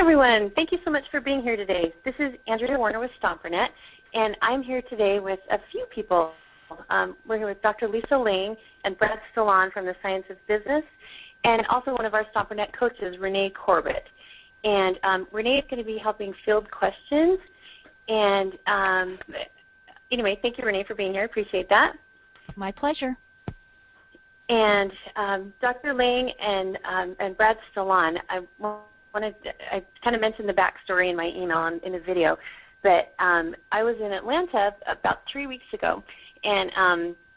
everyone. Thank you so much for being here today. This is Andrea Warner with StomperNet, and I'm here today with a few people. We're here with Dr. Lisa Lang and Brad Stallon from the Science of Business, and also one of our StomperNet coaches, Renee Corbett. And Renee is going to be helping field questions. And anyway, thank you, Renee, for being here. Appreciate that. My pleasure. And Dr. Lang and Brad Stallon, I kind of mentioned the backstory in my email and in the video, but I was in Atlanta about 3 weeks ago and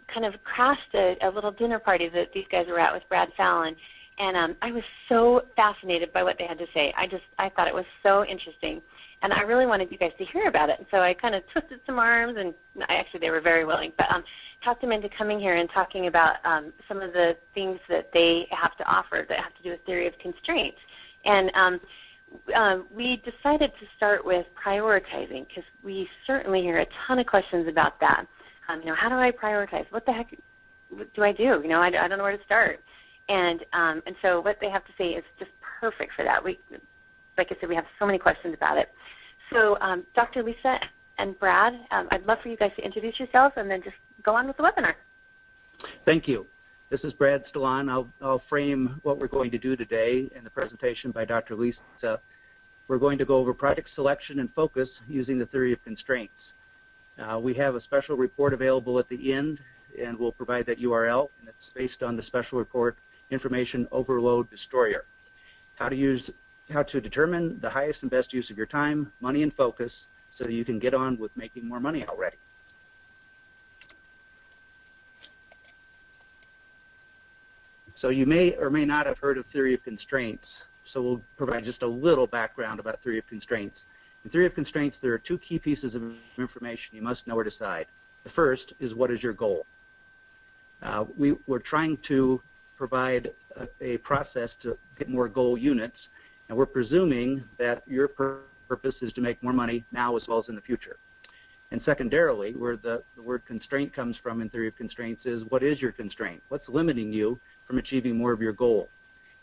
kind of crashed a little dinner party that these guys were at with Brad Fallon, and I was so fascinated by what they had to say. I thought it was so interesting, and I really wanted you guys to hear about it. And so I kind of twisted some arms, and actually they were very willing, but talked them into coming here and talking about some of the things that they have to offer that have to do with theory of constraints. And we decided to start with prioritizing because we certainly hear a ton of questions about that. How do I prioritize? What the heck do I do? I don't know where to start. And so what they have to say is just perfect for that. Like I said, we have so many questions about it. So Dr. Lisa and Brad, I'd love for you guys to introduce yourselves and then just go on with the webinar. Thank you. This is Brad Stallon. I'll frame what we're going to do today in the presentation by Dr. Lisa. We're going to go over project selection and focus using the theory of constraints. We have a special report available at the end, and we'll provide that URL, and it's based on the special report Information Overload Destroyer. How to determine the highest and best use of your time, money, and focus so you can get on with making more money already. So you may or may not have heard of theory of constraints. So we'll provide just a little background about theory of constraints. In theory of constraints, there are two key pieces of information you must know or decide. The first is, what is your goal? We're trying to provide a process to get more goal units, and we're presuming that your purpose is to make more money now as well as in the future. And secondarily, where the word constraint comes from in theory of constraints is, what is your constraint? What's limiting you from achieving more of your goal?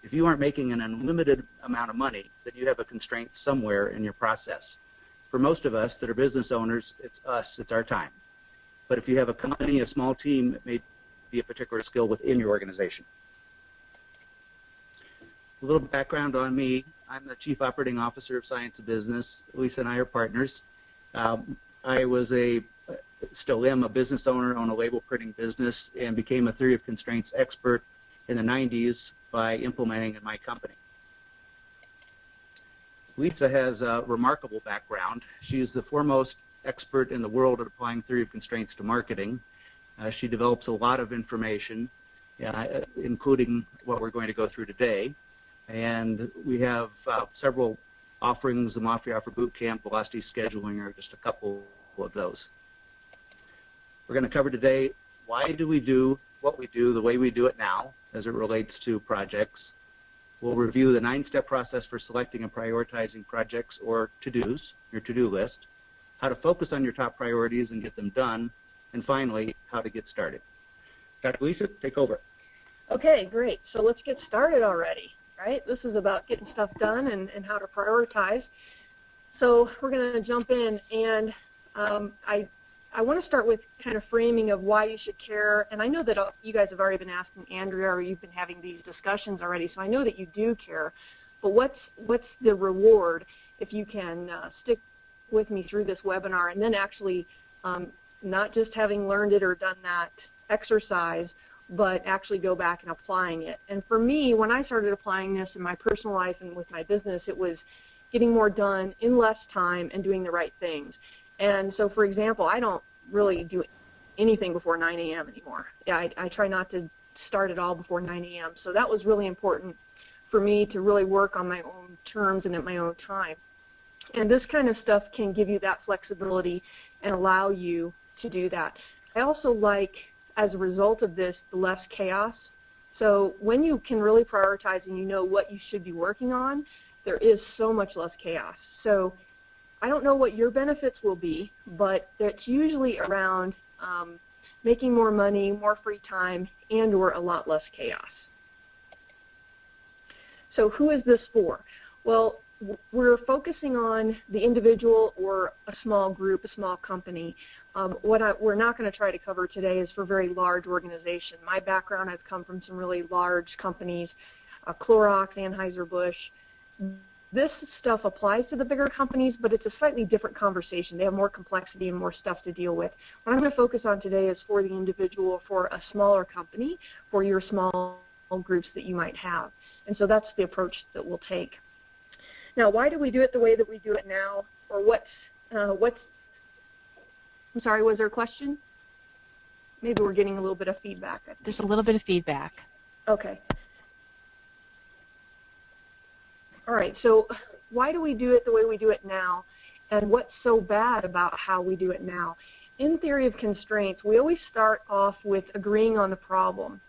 If you aren't making an unlimited amount of money, then you have a constraint somewhere in your process. For most of us that are business owners, it's our time. But if you have a company, a small team, it may be a particular skill within your organization. A little background on me. I'm the Chief Operating Officer of Science of Business. Lisa and I are partners. I still am a business owner, own a label printing business, and became a theory of constraints expert in the 90s by implementing in my company. Lisa has a remarkable background. She's the foremost expert in the world at applying theory of constraints to marketing. She develops a lot of information, including what we're going to go through today. And we have several offerings. The Mafia Offer Bootcamp, Velocity Scheduling are just a couple of those. We're going to cover today, why do we do what we do the way we do it now as it relates to projects. We'll review the 9-step process for selecting and prioritizing projects or to-dos, your to-do list, how to focus on your top priorities and get them done, and finally, how to get started. Dr. Lisa, take over. Okay, great. So let's get started already, right? This is about getting stuff done and how to prioritize. So we're going to jump in, and I want to start with kind of framing of why you should care. And I know that you guys have already been asking Andrea, or you've been having these discussions already, so I know that you do care. But what's the reward if you can stick with me through this webinar and then actually not just having learned it or done that exercise, but actually go back and applying it. And for me, when I started applying this in my personal life and with my business, it was getting more done in less time and doing the right things. And so, for example, I don't really do anything before 9 a.m. anymore. Yeah, I try not to start it all before 9 a.m. So that was really important for me to really work on my own terms and at my own time. And this kind of stuff can give you that flexibility and allow you to do that. I also like, as a result of this, the less chaos. So when you can really prioritize and you know what you should be working on, there is so much less chaos. So I don't know what your benefits will be, but it's usually around making more money, more free time, and or a lot less chaos. So who is this for? Well, we're focusing on the individual or a small group, a small company. We're not going to try to cover today is for very large organization. My background, I've come from some really large companies, Clorox, Anheuser-Busch. This stuff applies to the bigger companies, but it's a slightly different conversation. They have more complexity and more stuff to deal with. What I'm going to focus on today is for the individual, for a smaller company, for your small groups that you might have. And so that's the approach that we'll take. Now, why do we do it the way that we do it now? Or I'm sorry, was there a question? Maybe we're getting a little bit of feedback. There's a little bit of feedback. Okay. All right, so why do we do it the way we do it now? And what's so bad about how we do it now? In theory of constraints, we always start off with agreeing on the problem.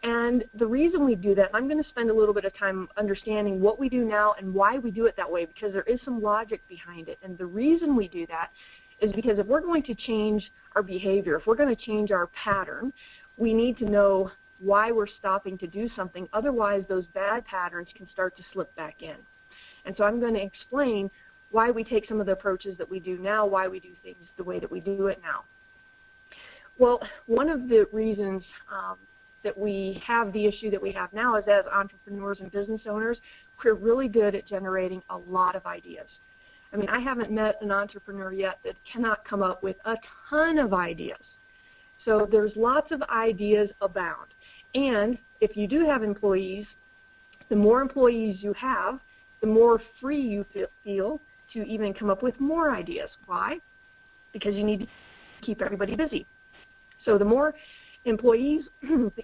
And the reason we do that, I'm going to spend a little bit of time understanding what we do now and why we do it that way, because there is some logic behind it. And the reason we do that is because if we're going to change our behavior, if we're going to change our pattern, we need to know why we're stopping to do something. Otherwise, those bad patterns can start to slip back in. And so I'm going to explain why we take some of the approaches that we do now, why we do things the way that we do it now. Well, one of the reasons that we have the issue that we have now is as entrepreneurs and business owners, we're really good at generating a lot of ideas. I mean, I haven't met an entrepreneur yet that cannot come up with a ton of ideas. So there's lots of ideas abound. And if you do have employees, the more employees you have, the more free you feel to even come up with more ideas. Why? Because you need to keep everybody busy. So the more employees,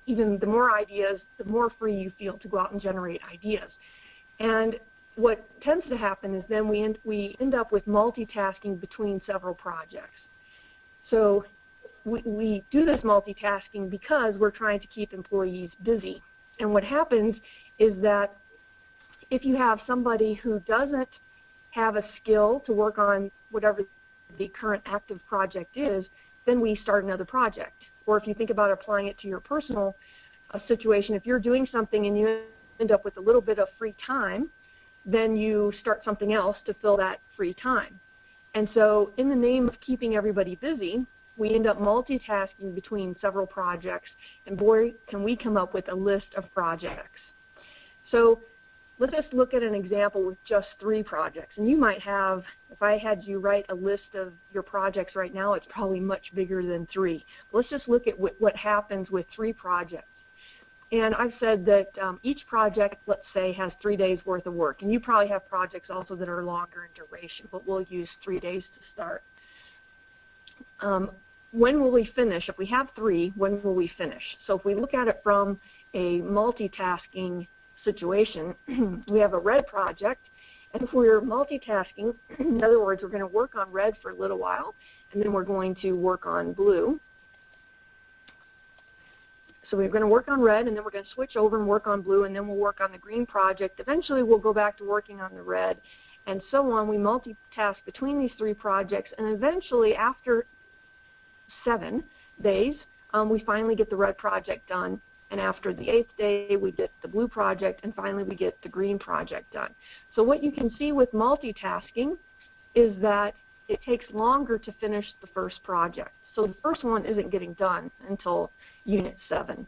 even the more ideas, the more free you feel to go out and generate ideas. And what tends to happen is then we end up with multitasking between several projects. So we do this multitasking because we're trying to keep employees busy. And what happens is that if you have somebody who doesn't have a skill to work on whatever the current active project is, then we start another project. Or if you think about applying it to your personal situation, if you're doing something and you end up with a little bit of free time, then you start something else to fill that free time. And so in the name of keeping everybody busy, we end up multitasking between several projects, and boy, can we come up with a list of projects. So let's just look at an example with just 3 projects. And you might have, if I had you write a list of your projects right now, it's probably much bigger than 3. But let's just look at what happens with 3 projects. And I've said that each project, let's say, has 3 days worth of work. And you probably have projects also that are longer in duration, but we'll use 3 days to start. When will we finish? If we have 3, when will we finish? So if we look at it from a multitasking situation, we have a red project, and if we're multitasking, in other words, we're going to work on red for a little while, and then we're going to work on blue. So we're going to work on red, and then we're going to switch over and work on blue, and then we'll work on the green project. Eventually, we'll go back to working on the red, and so on. We multitask between these 3 projects, and eventually, after 7 days, we finally get the red project done. And after the 8th day, we get the blue project, and finally we get the green project done. So what you can see with multitasking is that it takes longer to finish the first project. So the first one isn't getting done until Unit 7.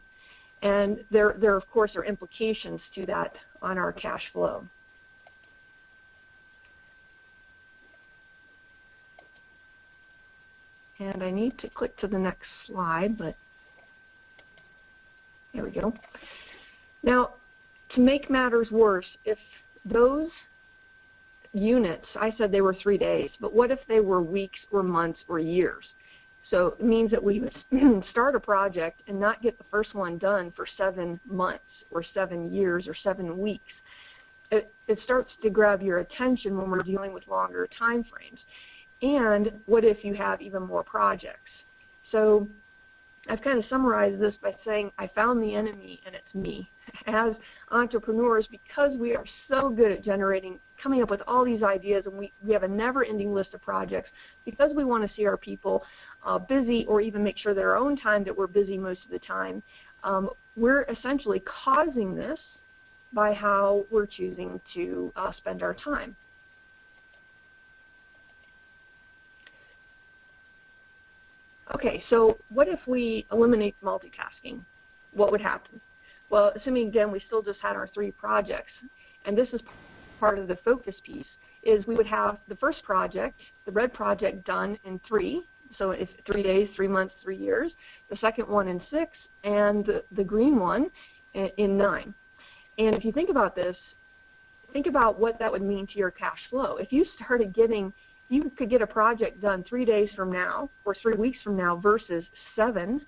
And there of course, are implications to that on our cash flow. And I need to click to the next slide, but there we go. Now, to make matters worse, if those units, I said they were 3 days, but what if they were weeks or months or years? So it means that we would start a project and not get the first one done for 7 months or 7 years or 7 weeks. It starts to grab your attention when we're dealing with longer time frames. And what if you have even more projects? So I've kind of summarized this by saying I found the enemy, and it's me. As entrepreneurs, because we are so good at coming up with all these ideas, and we have a never-ending list of projects, because we want to see our people busy, or even make sure that our own time that we're busy most of the time, we're essentially causing this by how we're choosing to spend our time. Okay, so what if we eliminate multitasking? What would happen? Well, assuming, again, we still just had our 3 projects, and this is part of the focus piece, is we would have the first project, the red project, done in 3, so if 3 days, 3 months, 3 years, the second one in 6, and the green one in 9. And if you think about this, think about what that would mean to your cash flow. If you started getting, you could get a project done 3 days from now or 3 weeks from now versus 7,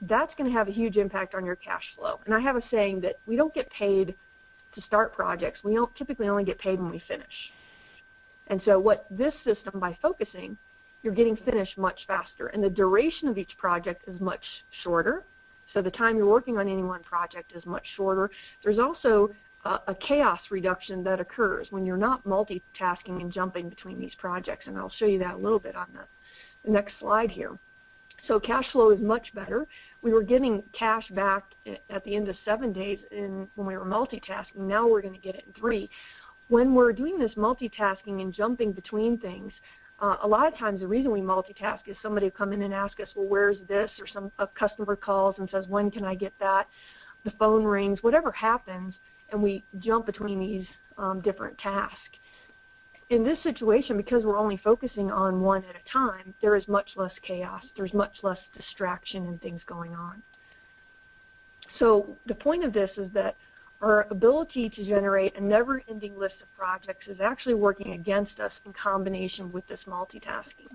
that's going to have a huge impact on your cash flow. And I have a saying that we don't get paid to start projects. We don't typically only get paid when we finish. And so what this system, by focusing, you're getting finished much faster. And the duration of each project is much shorter. So the time you're working on any one project is much shorter. There's also a chaos reduction that occurs when you're not multitasking and jumping between these projects. And I'll show you that a little bit on the next slide here. So cash flow is much better. We were getting cash back at the end of 7 days when we were multitasking. Now we're going to get it in 3. When we're doing this multitasking and jumping between things, a lot of times the reason we multitask is somebody will come in and ask us, well, where's this? Or a customer calls and says, when can I get that? The phone rings, whatever happens, and we jump between these different tasks. In this situation, because we're only focusing on one at a time, there is much less chaos. There's much less distraction and things going on. So the point of this is that our ability to generate a never-ending list of projects is actually working against us in combination with this multitasking.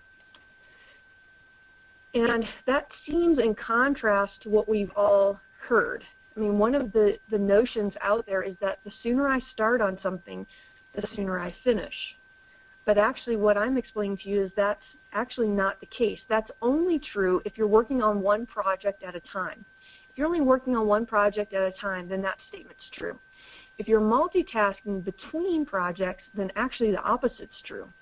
And that seems in contrast to what we've all heard. I mean, one of the notions out there is that the sooner I start on something, the sooner I finish. But actually what I'm explaining to you is that's actually not the case. That's only true if you're working on one project at a time. If you're only working on one project at a time, then that statement's true. If you're multitasking between projects, then actually the opposite's true.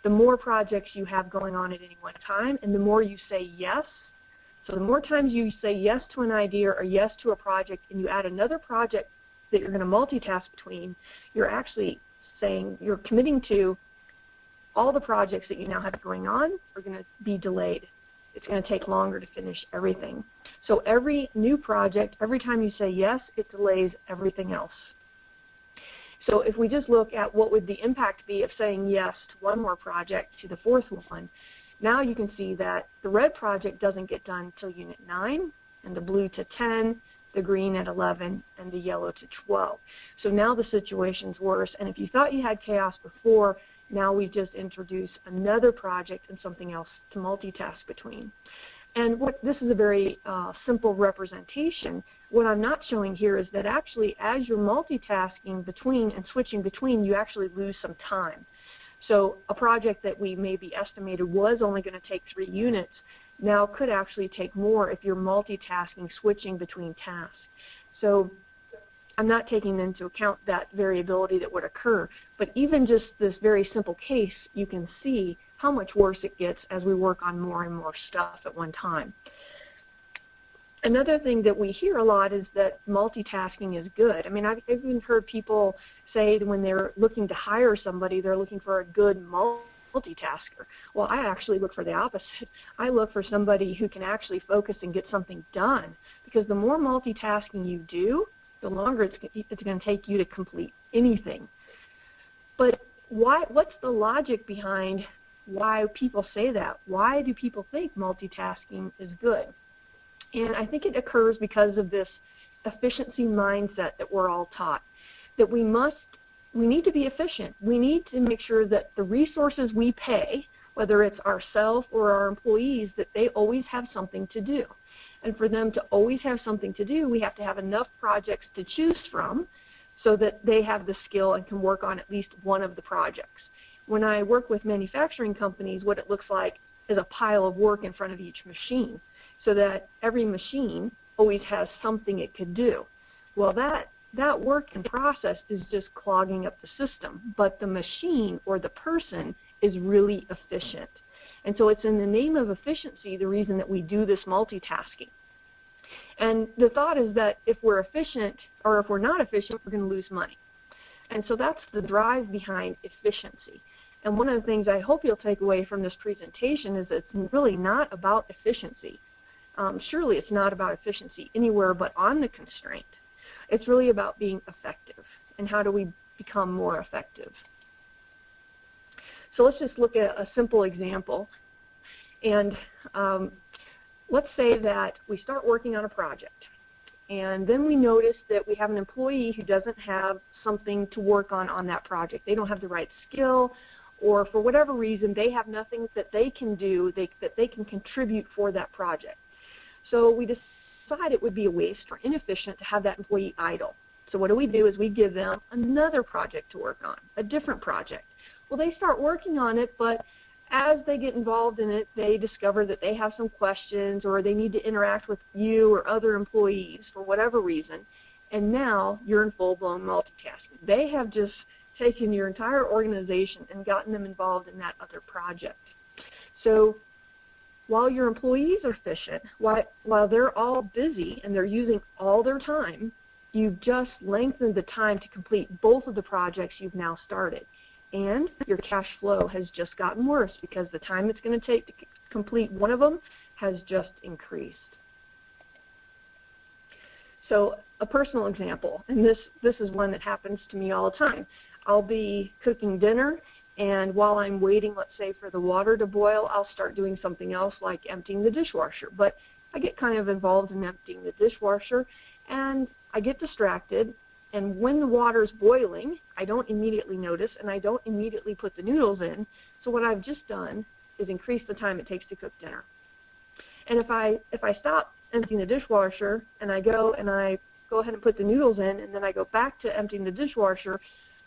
The more projects you have going on at any one time, and the more you say yes, so the more times you say yes to an idea or yes to a project, and you add another project that you're going to multitask between, you're actually saying, you're committing to all the projects that you now have going on are going to be delayed. It's going to take longer to finish everything. So every new project, every time you say yes, it delays everything else. So if we just look at what would the impact be of saying yes to one more project to the 4th one, now you can see that the red project doesn't get done until unit 9, and the blue to 10, the green at 11, and the yellow to 12. So now the situation's worse, and if you thought you had chaos before, now we've just introduced another project and something else to multitask between. And this is a very simple representation. What I'm not showing here is that actually as you're multitasking between and switching between, you actually lose some time. So a project that we maybe estimated was only going to take 3 units now could actually take more if you're multitasking, switching between tasks. So I'm not taking into account that variability that would occur, but even just this very simple case, you can see how much worse it gets as we work on more and more stuff at one time. Another thing that we hear a lot is that multitasking is good. I mean, I've even heard people say that when they're looking to hire somebody, they're looking for a good multitasker. Well, I actually look for the opposite. I look for somebody who can actually focus and get something done, because the more multitasking you do, the longer it's going to take you to complete anything. But what's the logic behind why people say that? Why do people think multitasking is good? And I think it occurs because of this efficiency mindset that we're all taught, that we need to be efficient. We need to make sure that the resources we pay, whether it's ourselves or our employees, that they always have something to do. And for them to always have something to do, we have to have enough projects to choose from so that they have the skill and can work on at least one of the projects. When I work with manufacturing companies, what it looks like is a pile of work in front of each machine, so that every machine always has something it could do. Well, that work and process is just clogging up the system, but the machine or the person is really efficient. And so it's in the name of efficiency the reason that we do this multitasking. And the thought is that if we're efficient, or if we're not efficient, we're going to lose money. And so that's the drive behind efficiency. And one of the things I hope you'll take away from this presentation is it's really not about efficiency. Surely it's not about efficiency anywhere but on the constraint. It's really about being effective, and how do we become more effective. So let's just look at a simple example. And let's say that we start working on a project, and then we notice that we have an employee who doesn't have something to work on that project. They don't have the right skill, or for whatever reason, they have nothing that they can do that they can contribute for that project. So we decide it would be a waste or inefficient to have that employee idle. So what do? Is we give them another project to work on, a different project. Well, they start working on it, but as they get involved in it, they discover that they have some questions, or they need to interact with you or other employees for whatever reason, and now you're in full-blown multitasking. They have just taken your entire organization and gotten them involved in that other project. So while your employees are efficient, while they're all busy and they're using all their time, you've just lengthened the time to complete both of the projects you've now started. And your cash flow has just gotten worse because the time it's going to take to complete one of them has just increased. So a personal example, and this is one that happens to me all the time. I'll be cooking dinner, and while I'm waiting, let's say, for the water to boil, I'll start doing something else like emptying the dishwasher. But I get kind of involved in emptying the dishwasher, and I get distracted. And when the water's boiling, I don't immediately notice, and I don't immediately put the noodles in. So what I've just done is increase the time it takes to cook dinner. And if I stop emptying the dishwasher and I go ahead and put the noodles in, and then I go back to emptying the dishwasher,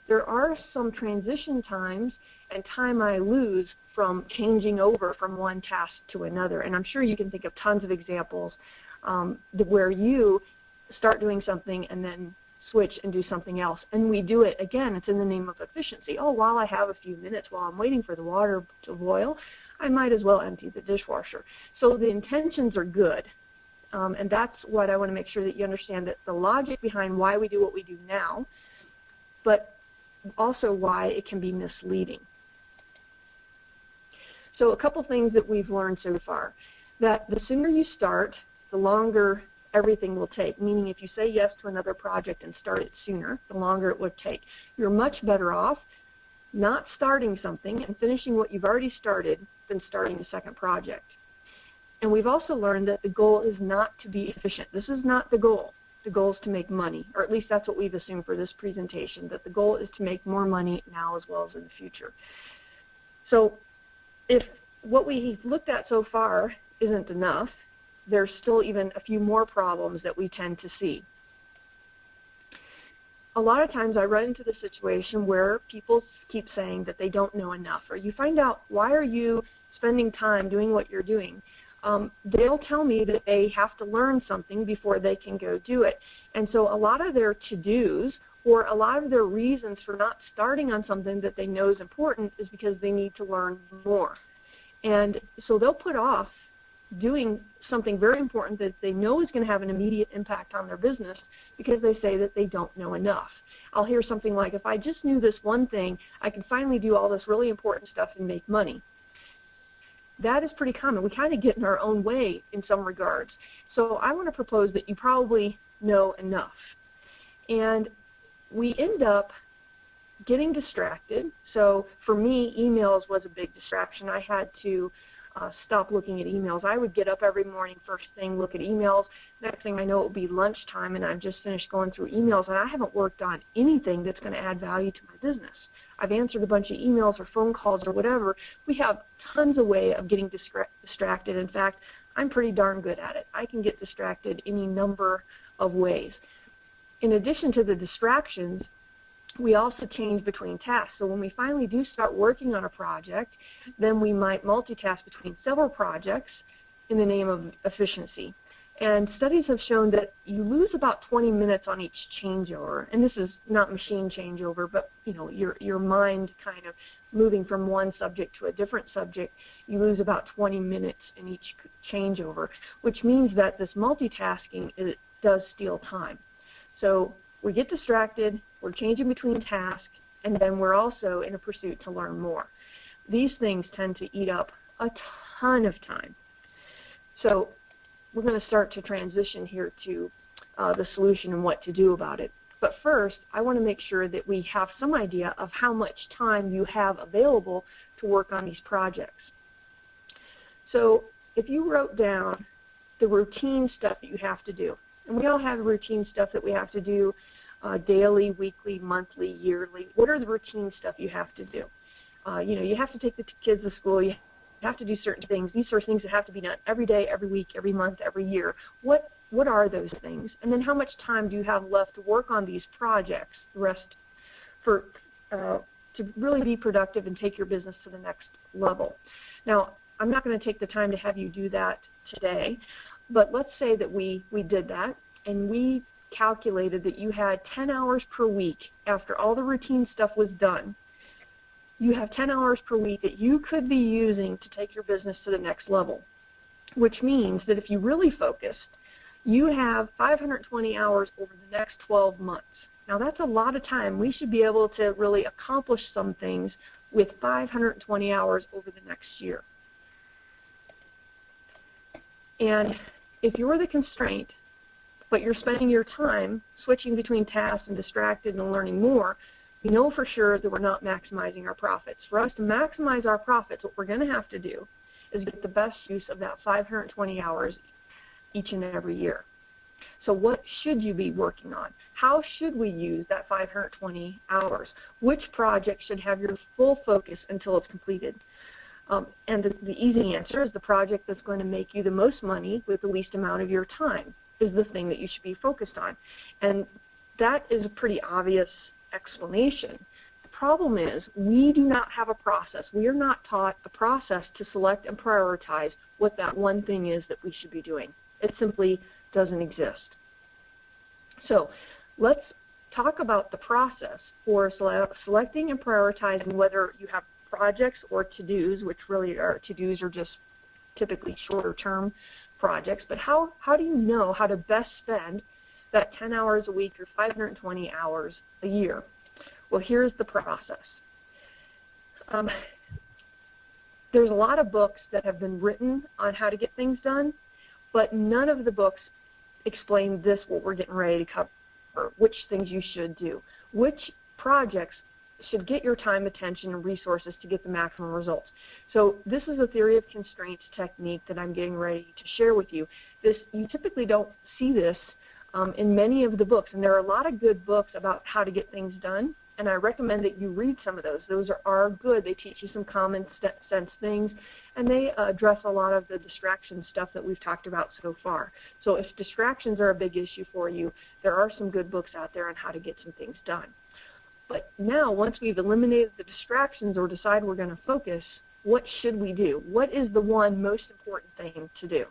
there are some transition times and time I lose from changing over from one task to another. And I'm sure you can think of tons of examples where you start doing something and then switch and do something else. And we do it, again, it's in the name of efficiency. Oh, while I have a few minutes, while I'm waiting for the water to boil, I might as well empty the dishwasher. So the intentions are good. And that's what I want to make sure that you understand, that the logic behind why we do what we do now, but also why it can be misleading. So a couple things that we've learned so far, that the sooner you start, the longer everything will take. Meaning if you say yes to another project and start it sooner, the longer it would take. You're much better off not starting something and finishing what you've already started than starting a second project. And we've also learned that the goal is not to be efficient. This is not the goal. The goal is to make money, or at least that's what we've assumed for this presentation, that the goal is to make more money now as well as in the future. So if what we've looked at so far isn't enough, there's still even a few more problems that we tend to see. A lot of times I run into the situation where people keep saying that they don't know enough, or you find out, why are you spending time doing what you're doing? They'll tell me that they have to learn something before they can go do it. And so a lot of their to-dos, or a lot of their reasons for not starting on something that they know is important, is because they need to learn more. And so they'll put off doing something very important that they know is going to have an immediate impact on their business because they say that they don't know enough. I'll hear something like, if I just knew this one thing, I could finally do all this really important stuff and make money. That is pretty common. We kind of get in our own way in some regards. So I want to propose that you probably know enough. And we end up getting distracted. So for me, emails was a big distraction. I had to stop looking at emails. I would get up every morning, first thing, look at emails. Next thing I know, it would be lunchtime, and I've just finished going through emails, and I haven't worked on anything that's going to add value to my business. I've answered a bunch of emails or phone calls or whatever. We have tons of way of getting distracted. In fact, I'm pretty darn good at it. I can get distracted any number of ways. In addition to the distractions, we also change between tasks. So when we finally do start working on a project, then we might multitask between several projects in the name of efficiency. And studies have shown that you lose about 20 minutes on each changeover. And this is not machine changeover, but your mind kind of moving from one subject to a different subject. You lose about 20 minutes in each changeover, which means that this multitasking, it does steal time. So we get distracted, we're changing between tasks, and then we're also in a pursuit to learn more. These things tend to eat up a ton of time. So we're going to start to transition here to the solution and what to do about it. But first, I want to make sure that we have some idea of how much time you have available to work on these projects. So if you wrote down the routine stuff that you have to do, and we all have routine stuff that we have to do daily, weekly, monthly, yearly. What are the routine stuff you have to do? You have to take the kids to school. You have to do certain things. These are things that have to be done every day, every week, every month, every year. What are those things? And then how much time do you have left to work on these projects, the rest, to really be productive and take your business to the next level? Now, I'm not going to take the time to have you do that today, but let's say that we did that, and we calculated that you had 10 hours per week after all the routine stuff was done. You have 10 hours per week that you could be using to take your business to the next level, which means that if you really focused, you have 520 hours over the next 12 months. Now that's a lot of time. We should be able to really accomplish some things with 520 hours over the next year. And if you're the constraint, but you're spending your time switching between tasks and distracted and learning more, we know for sure that we're not maximizing our profits. For us to maximize our profits, what we're going to have to do is get the best use of that 520 hours each and every year. So what should you be working on? How should we use that 520 hours? Which project should have your full focus until it's completed? And the easy answer is the project that's going to make you the most money with the least amount of your time is the thing that you should be focused on. And that is a pretty obvious explanation. The problem is we do not have a process. We are not taught a process to select and prioritize what that one thing is that we should be doing. It simply doesn't exist. So let's talk about the process for selecting and prioritizing whether you have projects or to-dos, which really are to-dos are just typically shorter term projects. But how do you know how to best spend that 10 hours a week or 520 hours a year? Well, here's the process. There's a lot of books that have been written on how to get things done, but none of the books explain this, what we're getting ready to cover, which things you should do, which projects should get your time, attention, and resources to get the maximum results. So this is a theory of constraints technique that I'm getting ready to share with you. You typically don't see this in many of the books, and there are a lot of good books about how to get things done, and I recommend that you read some of those. Those are good. They teach you some common sense things, and they address a lot of the distraction stuff that we've talked about so far. So if distractions are a big issue for you, there are some good books out there on how to get some things done. But now, once we've eliminated the distractions or decide we're going to focus, what should we do? What is the one most important thing to do?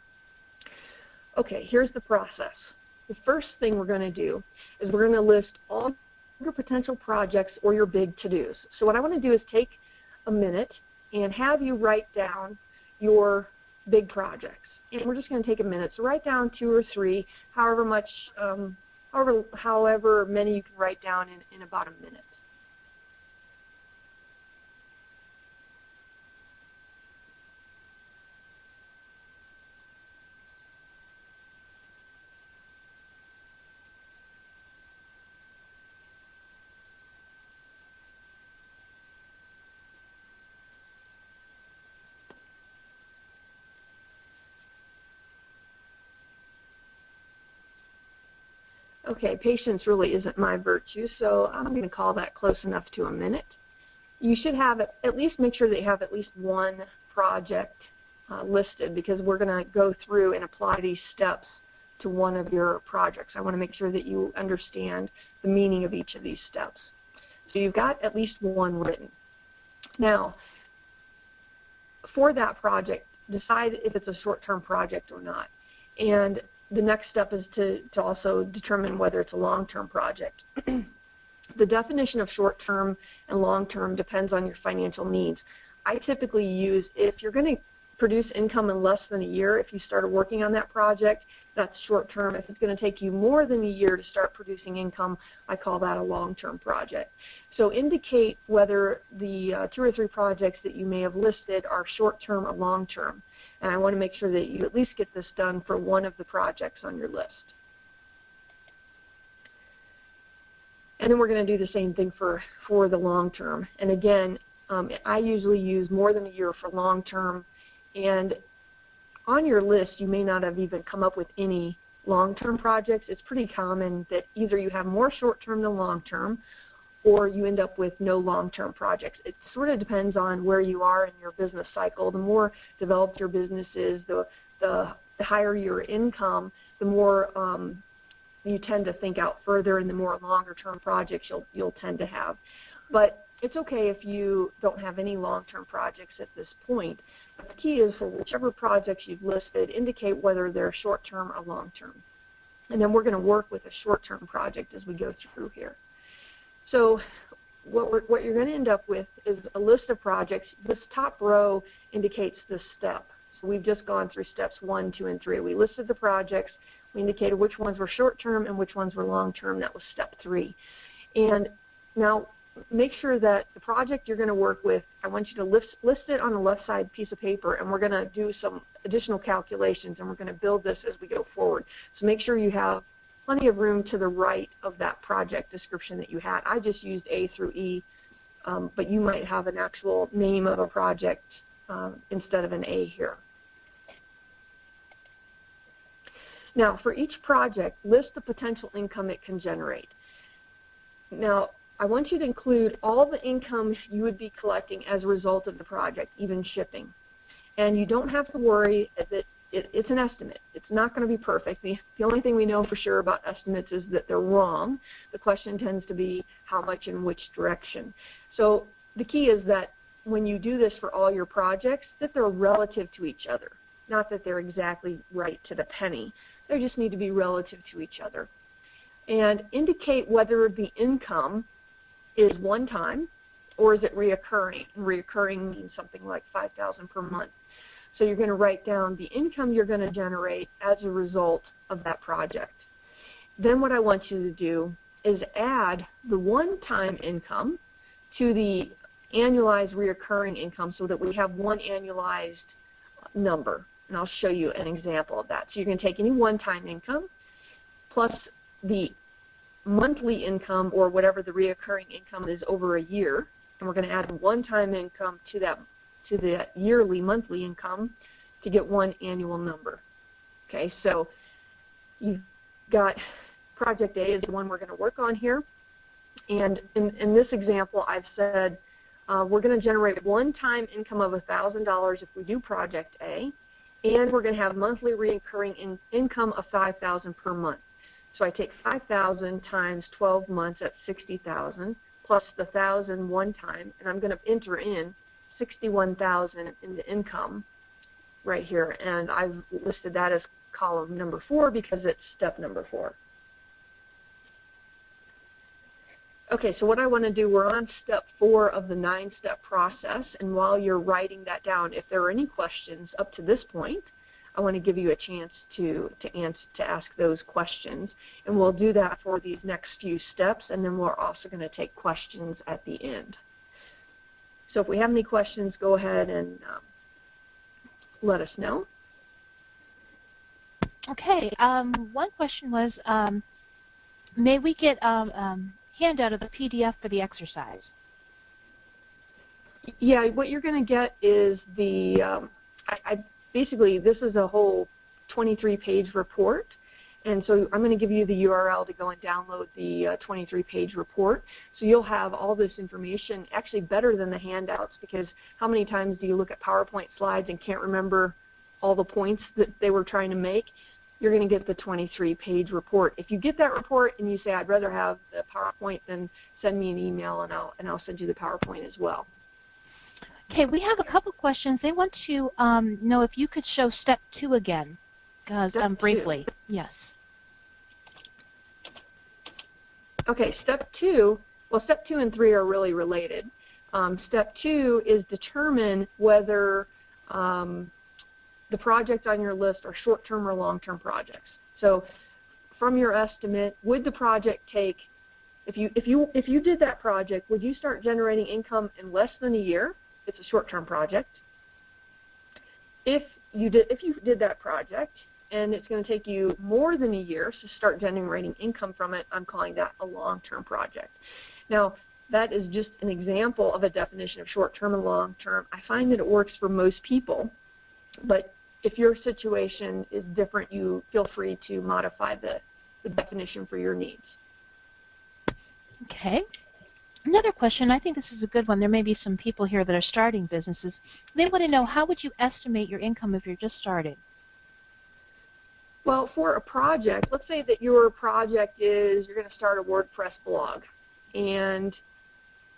Okay, here's the process. The first thing we're going to do is we're going to list all your potential projects or your big to-dos. So what I want to do is take a minute and have you write down your big projects. And we're just going to take a minute. So write down 2 or 3, however many you can write down in about a minute. Okay, patience really isn't my virtue, so I'm going to call that close enough to a minute. You should have at least make sure that you have at least one project listed, because we're going to go through and apply these steps to one of your projects. I want to make sure that you understand the meaning of each of these steps. So you've got at least one written. Now, for that project, decide if it's a short-term project or not. And the next step is to also determine whether it's a long-term project. The definition of short-term and long-term depends on your financial needs. I typically use, if you're going to produce income in less than a year if you started working on that project, that's short term. If it's going to take you more than a year to start producing income, I call that a long-term project. So indicate whether the 2 or 3 projects that you may have listed are short-term or long-term. And I want to make sure that you at least get this done for one of the projects on your list. And then we're going to do the same thing for the long-term. And again, I usually use more than a year for long-term. And on your list, you may not have even come up with any long-term projects. It's pretty common that either you have more short-term than long-term, or you end up with no long-term projects. It sort of depends on where you are in your business cycle. The more developed your business is, the higher your income, the more you tend to think out further, and the more longer-term projects you'll tend to have. But it's okay if you don't have any long-term projects at this point. But the key is for whichever projects you've listed, indicate whether they're short-term or long-term. And then we're going to work with a short-term project as we go through here. So what you're going to end up with is a list of projects. This top row indicates this step. So we've just gone through steps 1, 2, and 3. We listed the projects. We indicated which ones were short-term and which ones were long-term. That was step 3. And now make sure that the project you're going to work with, I want you to list it on the left side piece of paper, and we're going to do some additional calculations, and we're going to build this as we go forward. So make sure you have plenty of room to the right of that project description that you had. I just used A through E, but you might have an actual name of a project instead of an A here. Now, for each project, list the potential income it can generate. Now, I want you to include all the income you would be collecting as a result of the project, even shipping. And you don't have to worry that it's an estimate. It's not going to be perfect. The only thing we know for sure about estimates is that they're wrong. The question tends to be how much in which direction. So the key is that when you do this for all your projects, that they're relative to each other. Not that they're exactly right to the penny. They just need to be relative to each other. And indicate whether the income is one time or is it reoccurring. And reoccurring means something like $5,000 per month. So you're going to write down the income you're going to generate as a result of that project. Then what I want you to do is add the one-time income to the annualized reoccurring income so that we have one annualized number. And I'll show you an example of that. So you're going to take any one-time income plus the monthly income or whatever the reoccurring income is over a year, and we're going to add one-time income to the yearly monthly income to get one annual number. Okay, so you've got project A is the one we're going to work on here, and in this example I've said we're going to generate one-time income of $1,000 if we do project A, and we're going to have monthly recurring income of $5,000 per month. So I take 5,000 times 12 months, that's 60,000, plus the 1,000 one time, and I'm going to enter in 61,000 in the income right here, and I've listed that as column number 4 because it's step number 4. Okay, so what I want to do, we're on step 4 of the 9-step process, and while you're writing that down, if there are any questions up to this point, I want to give you a chance to ask those questions, and we'll do that for these next few steps, and then we're also going to take questions at the end. So if we have any questions, go ahead and let us know. Okay, one question was, may we get handout of the PDF for the exercise? Yeah, what you're going to get is the, basically this is a whole 23-page report, and so I'm going to give you the URL to go and download the 23-page report. So you'll have all this information, actually better than the handouts, because how many times do you look at PowerPoint slides and can't remember all the points that they were trying to make? You're going to get the 23-page report. If you get that report and you say, I'd rather have the PowerPoint, then send me an email and I'll send you the PowerPoint as well. Okay, we have a couple questions. They want to know if you could show step 2 again, because briefly. Yes. Okay, step 2. Well, step 2 and 3 are really related. Step 2 is determine whether the projects on your list are short-term or long-term projects. So from your estimate, would the project take, if you did that project, would you start generating income in less than a year? It's a short-term project. If you did that project and it's going to take you more than a year to start generating income from it, I'm calling that a long-term project. Now, that is just an example of a definition of short-term and long-term. I find that it works for most people, but if your situation is different, you feel free to modify the definition for your needs. Okay. Another question, I think this is a good one. There may be some people here that are starting businesses. They want to know, how would you estimate your income if you're just starting? Well, for a project, let's say that your project is you're going to start a WordPress blog, and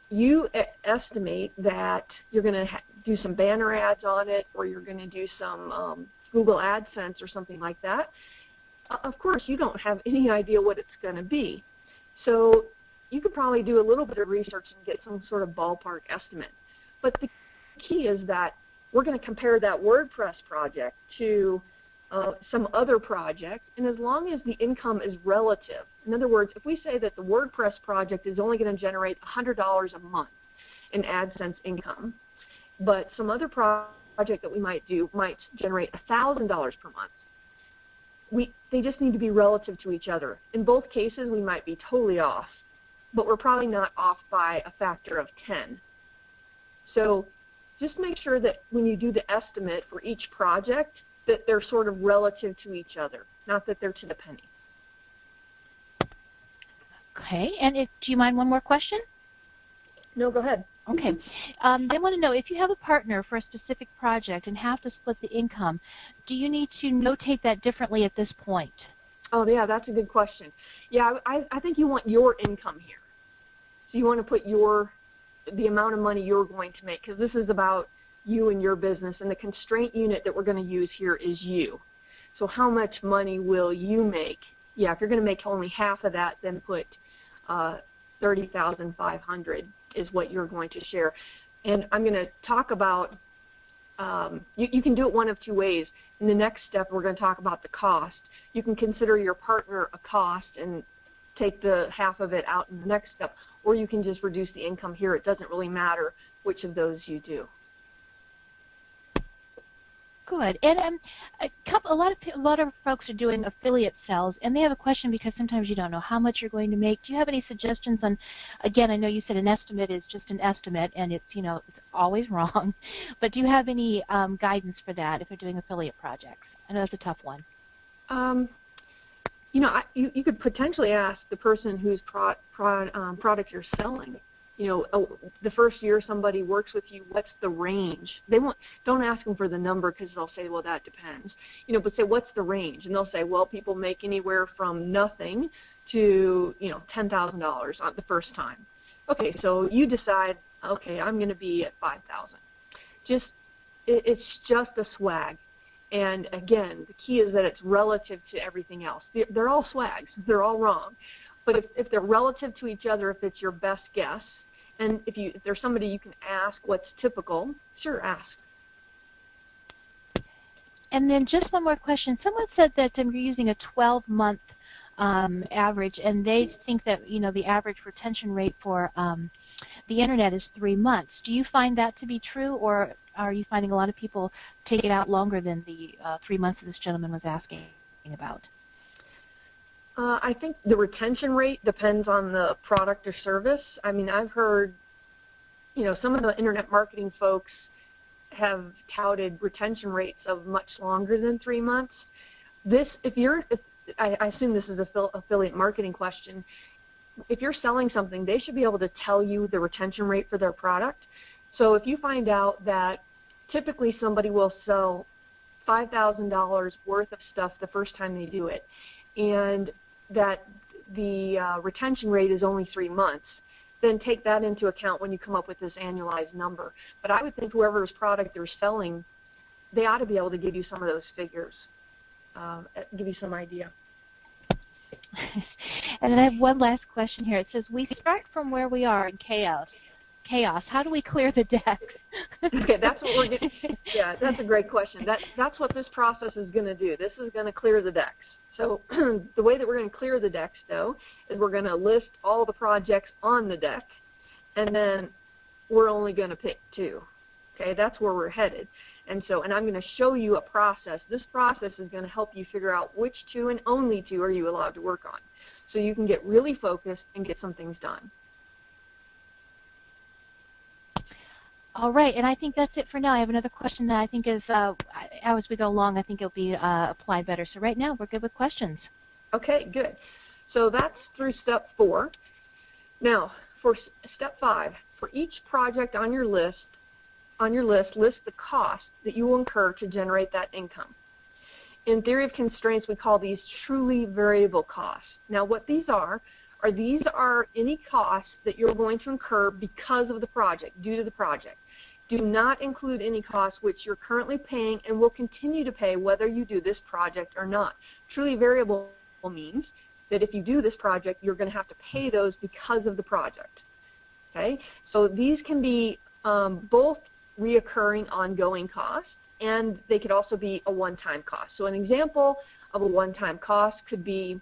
you estimate that you're going to do some banner ads on it, or you're going to do some Google AdSense or something like that. Of course, you don't have any idea what it's going to be. So you could probably do a little bit of research and get some sort of ballpark estimate. But the key is that we're going to compare that WordPress project to some other project, and as long as the income is relative, in other words, if we say that the WordPress project is only going to generate $100 a month in AdSense income, but some other project that we might do might generate $1,000 per month, they just need to be relative to each other. In both cases, we might be totally off, but we're probably not off by a factor of 10. So just make sure that when you do the estimate for each project, that they're sort of relative to each other, not that they're to the penny. Okay, and do you mind one more question? No, go ahead. Okay. They want to know, if you have a partner for a specific project and have to split the income, do you need to notate that differently at this point? Oh, yeah, that's a good question. Yeah, I think you want your income here. So you want to put the amount of money you're going to make, because this is about you and your business, and the constraint unit that we're going to use here is you. So how much money will you make? Yeah, if you're going to make only half of that, then put $30,500 is what you're going to share. And I'm going to talk about, you can do it one of two ways. In the next step, we're going to talk about the cost. You can consider your partner a cost and take the half of it out in the next step, or you can just reduce the income here. It doesn't really matter which of those you do. Good. And a lot of folks are doing affiliate sales, and they have a question because sometimes you don't know how much you're going to make. Do you have any suggestions on? Again, I know you said an estimate is just an estimate, and it's it's always wrong. But do you have any guidance for that if you're doing affiliate projects? I know that's a tough one. You could potentially ask the person whose product you're selling. The first year somebody works with you, what's the range? Don't ask them for the number, because they'll say, well, that depends. But say, what's the range? And they'll say, well, people make anywhere from nothing to, $10,000 on the first time. Okay, so you decide, okay, I'm going to be at 5,000. It's just a swag. And again, the key is that it's relative to everything else. They're all swags. They're all wrong. But if they're relative to each other, if it's your best guess, and if there's somebody you can ask what's typical, sure, ask. And then just one more question. Someone said that you're using a 12-month average, and they think that the average retention rate for the internet is 3 months. Do you find that to be true, or are you finding a lot of people take it out longer than the 3 months that this gentleman was asking about? I think the retention rate depends on the product or service. I mean, I've heard, some of the internet marketing folks have touted retention rates of much longer than 3 months. I assume this is an affiliate marketing question. If you're selling something, they should be able to tell you the retention rate for their product. So if you find out that typically somebody will sell $5,000 worth of stuff the first time they do it, and that the retention rate is only 3 months, then take that into account when you come up with this annualized number. But I would think whoever's product they're selling, they ought to be able to give you some of those figures, give you some idea. And then I have one last question here. It says, we start from where we are in chaos. chaos. How do we clear the decks? Okay, that's what we're getting. Yeah, that's a great question. That's what this process is going to do. This is going to clear the decks. So the way that we're going to clear the decks, though, is we're going to list all the projects on the deck, and then we're only going to pick 2. Okay, that's where we're headed. And I'm going to show you a process. This process is going to help you figure out which 2 and only 2 are you allowed to work on, so you can get really focused and get some things done. All right, and I think that's it for now. I have another question that I think is, as we go along, I think it'll be applied better. So right now, we're good with questions. Okay, good. So that's through step 4. Now, for step 5, for each project on your list, list the cost that you will incur to generate that income. In theory of constraints, we call these truly variable costs. Now, what these are any costs that you're going to incur because of the project, due to the project. Do not include any costs which you're currently paying and will continue to pay whether you do this project or not. Truly variable means that if you do this project, you're going to have to pay those because of the project. Okay, so these can be both reoccurring ongoing cost, and they could also be a one-time cost. So an example of a one-time cost could be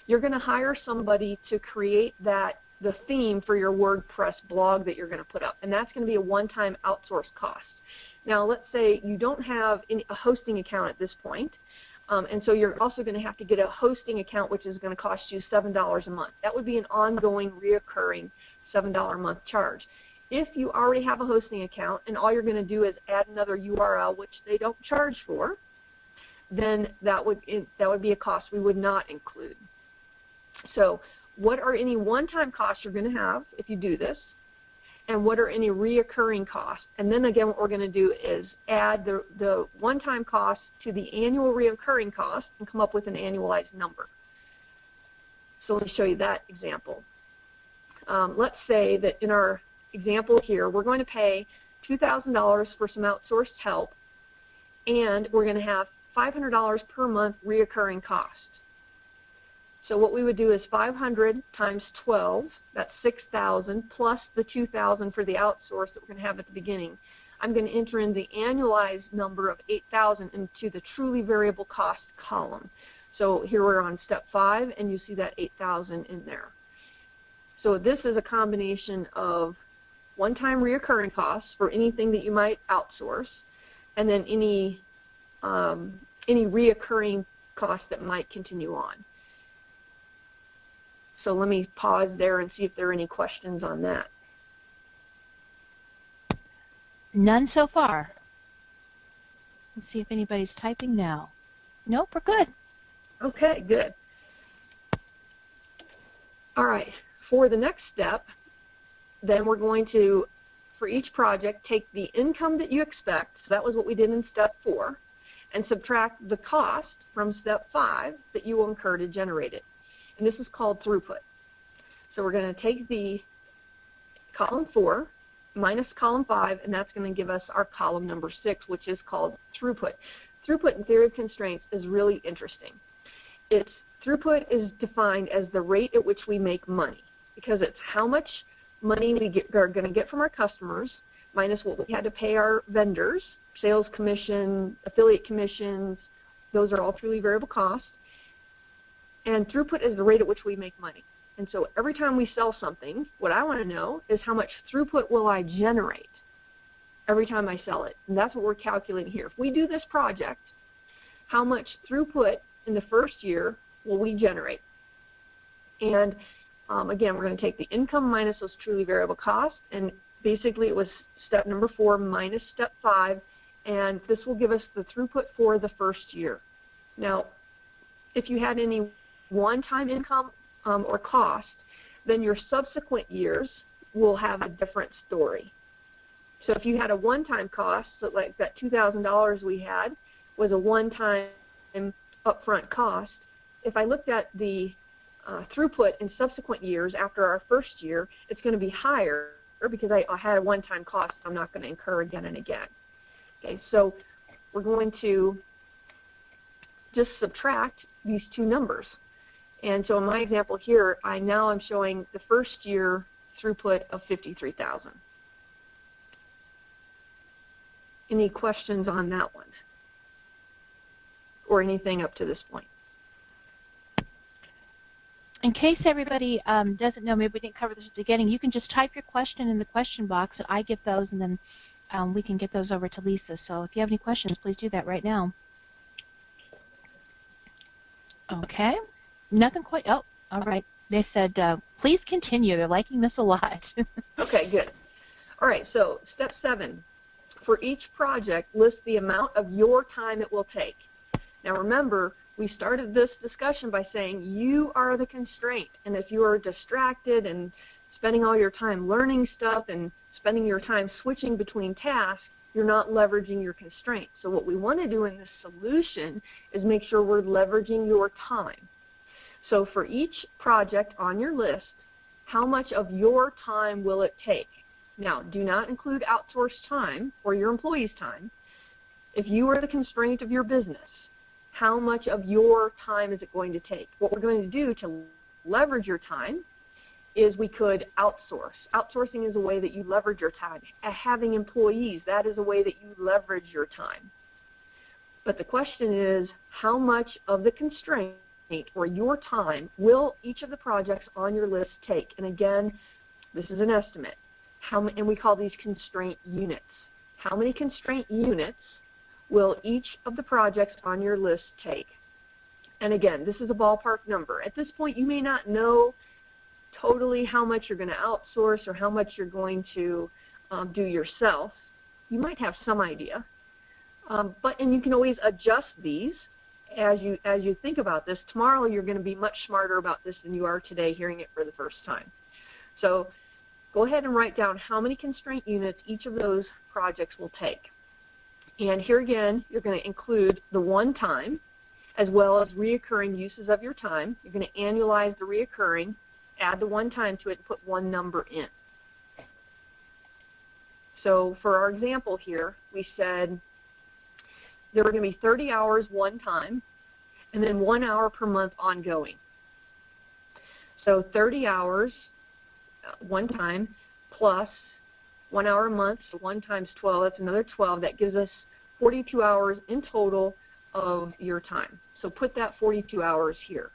you're going to hire somebody to create the theme for your WordPress blog that you're going to put up, and that's going to be a one-time outsourced cost. Now, let's say you don't have a hosting account at this point, and so you're also going to have to get a hosting account, which is going to cost you $7 a month. That would be an ongoing, reoccurring $7 a month charge. If you already have a hosting account and all you're going to do is add another URL, which they don't charge for, then that would be a cost we would not include. So what are any one-time costs you're going to have if you do this, and what are any reoccurring costs? And then again, what we're going to do is add the one-time costs to the annual reoccurring cost and come up with an annualized number. So let me show you that example. Let's say that in our example here, we're going to pay $2,000 for some outsourced help, and we're going to have $500 per month reoccurring cost. So what we would do is 500 times 12, that's 6,000, plus the 2,000 for the outsource that we're going to have at the beginning. I'm going to enter in the annualized number of 8,000 into the truly variable cost column. So here we're on step 5, and you see that 8,000 in there. So this is a combination of one-time reoccurring costs for anything that you might outsource, and then any reoccurring costs that might continue on. So let me pause there and see if there are any questions on that. None so far. Let's see if anybody's typing now. Nope, we're good. Okay, good. All right, for the next step, then we're going to, for each project, take the income that you expect, so that was what we did in step 4, and subtract the cost from step 5 that you will incur to generate it. And this is called throughput. So we're going to take the column 4 minus column 5, and that's going to give us our column number 6, which is called throughput. Throughput in theory of constraints is really interesting. Throughput is defined as the rate at which we make money, because it's how much money we are going to get from our customers minus what we had to pay our vendors, sales commission, affiliate commissions, those are all truly variable costs. And throughput is the rate at which we make money. And so every time we sell something, what I want to know is how much throughput will I generate every time I sell it. And that's what we're calculating here. If we do this project, how much throughput in the first year will we generate? And again, we're going to take the income minus those truly variable costs. And basically it was step number 4 minus step 5. And this will give us the throughput for the first year. Now, if you had any one-time income or cost, then your subsequent years will have a different story. So if you had a one-time cost, so like that $2,000 we had was a one-time upfront cost, if I looked at the throughput in subsequent years after our first year, it's going to be higher because I had a one-time cost I'm not going to incur again and again. Okay, so we're going to just subtract these two numbers. And so in my example here, I'm showing the first year throughput of 53,000. Any questions on that one? Or anything up to this point? In case everybody doesn't know, maybe we didn't cover this at the beginning, you can just type your question in the question box and I get those, and then we can get those over to Lisa. So if you have any questions, please do that right now. Okay. Nothing quite. Oh, all right. They said, please continue. They're liking this a lot. Okay, good. All right, so step 7. For each project, list the amount of your time it will take. Now remember, we started this discussion by saying you are the constraint. And if you are distracted and spending all your time learning stuff and spending your time switching between tasks, you're not leveraging your constraint. So what we want to do in this solution is make sure we're leveraging your time. So for each project on your list, how much of your time will it take? Now, do not include outsourced time or your employees' time. If you are the constraint of your business, how much of your time is it going to take? What we're going to do to leverage your time is we could outsource. Outsourcing is a way that you leverage your time. Having employees, that is a way that you leverage your time. But the question is, how much of the constraint or your time will each of the projects on your list take? And again, this is an estimate. And we call these constraint units. How many constraint units will each of the projects on your list take? And again, this is a ballpark number. At this point, you may not know totally how much you're going to outsource or how much you're going to do yourself. You might have some idea, and you can always adjust these as you think about this. Tomorrow, you're going to be much smarter about this than you are today hearing it for the first time. So go ahead and write down how many constraint units each of those projects will take. And here again, you're going to include the one time as well as reoccurring uses of your time. You're going to annualize the reoccurring, add the one time to it, and put one number in. So for our example here, we said there were going to be 30 hours one time and then 1 hour per month ongoing. So 30 hours one time plus 1 hour a month, so 1 times 12, that's another 12. That gives us 42 hours in total of your time. So put that 42 hours here.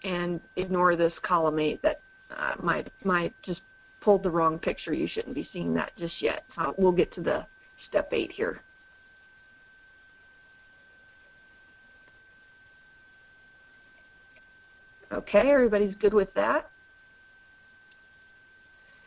And ignore this column 8 that might just pulled the wrong picture. You shouldn't be seeing that just yet. So we'll get to the step 8 here. Okay, everybody's good with that?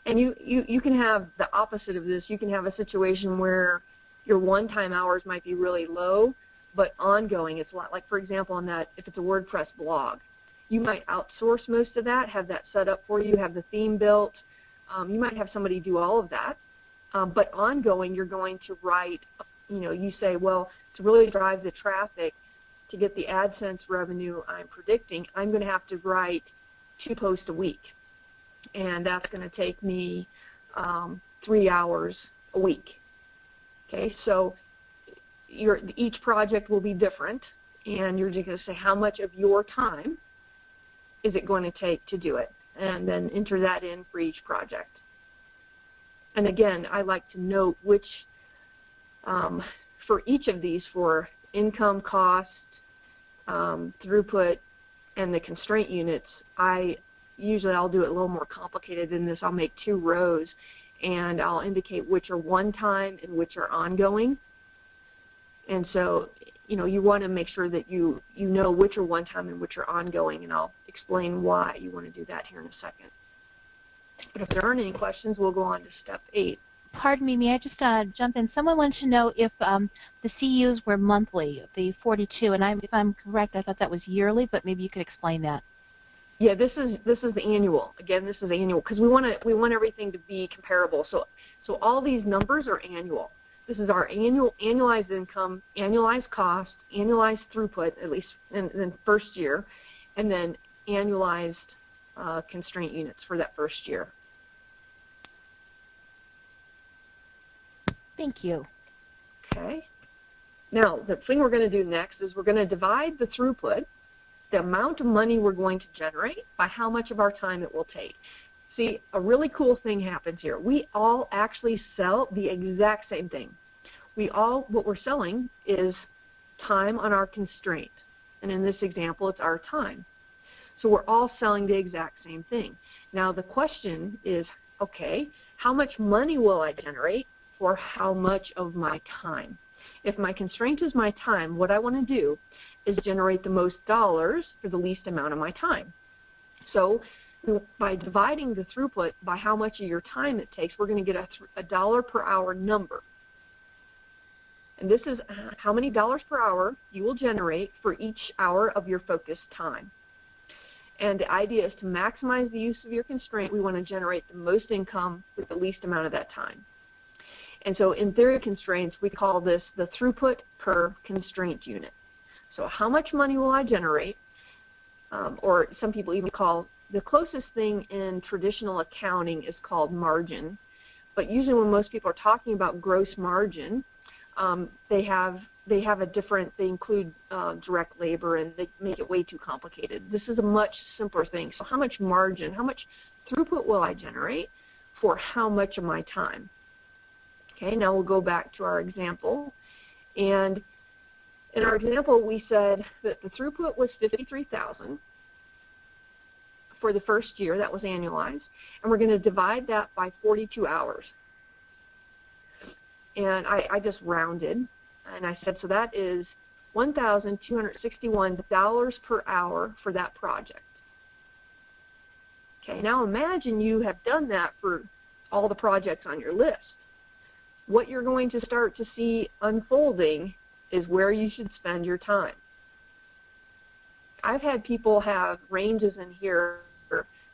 And you can have the opposite of this. You can have a situation where your one-time hours might be really low, but ongoing, it's a lot. Like, for example, on that, if it's a WordPress blog, you might outsource most of that, have that set up for you, have the theme built. You might have somebody do all of that. But ongoing, you're going to write, you say, well, to really drive the traffic, to get the AdSense revenue I'm predicting, I'm going to have to write 2 posts a week. And that's going to take me 3 hours a week. Okay, so each project will be different, and you're just going to say how much of your time is it going to take to do it, and then enter that in for each project. And again, I like to note which, for each of these, for income, cost, throughput, and the constraint units, usually I'll do it a little more complicated than this. I'll make 2 rows, and I'll indicate which are one time and which are ongoing. And so, you want to make sure that you know which are one time and which are ongoing, and I'll explain why you want to do that here in a second. But if there aren't any questions, we'll go on to step 8. Pardon me, may I just jump in? Someone wanted to know if the CUs were monthly, the 42, and if I'm correct, I thought that was yearly, but maybe you could explain that. Yeah, this is annual. Again, this is annual because we want everything to be comparable. So all these numbers are annual. This is our annualized income, annualized cost, annualized throughput, at least in the first year, and then annualized constraint units for that first year. Thank you. Okay. Now, the thing we're going to do next is we're going to divide the throughput the amount of money we're going to generate by how much of our time it will take. See, a really cool thing happens here. We all actually sell the exact same thing. What we're selling is time on our constraint. And in this example, it's our time. So we're all selling the exact same thing. Now the question is, okay, how much money will I generate for how much of my time? If my constraint is my time, what I want to do is generate the most dollars for the least amount of my time. So by dividing the throughput by how much of your time it takes, we're going to get a dollar per hour number. And this is how many dollars per hour you will generate for each hour of your focused time. And the idea is to maximize the use of your constraint. We want to generate the most income with the least amount of that time. And so in theory of constraints, we call this the throughput per constraint unit. So how much money will I generate? Or some people even call the closest thing in traditional accounting is called margin. But usually when most people are talking about gross margin, they include direct labor, and they make it way too complicated. This is a much simpler thing. So how much margin, how much throughput will I generate for how much of my time? Okay, now we'll go back to our example. And in our example, we said that the throughput was 53,000 for the first year. That was annualized. And we're going to divide that by 42 hours. And I just rounded. And I said, so that is $1,261 per hour for that project. Okay, now imagine you have done that for all the projects on your list. What you're going to start to see unfolding is where you should spend your time. I've had people have ranges in here.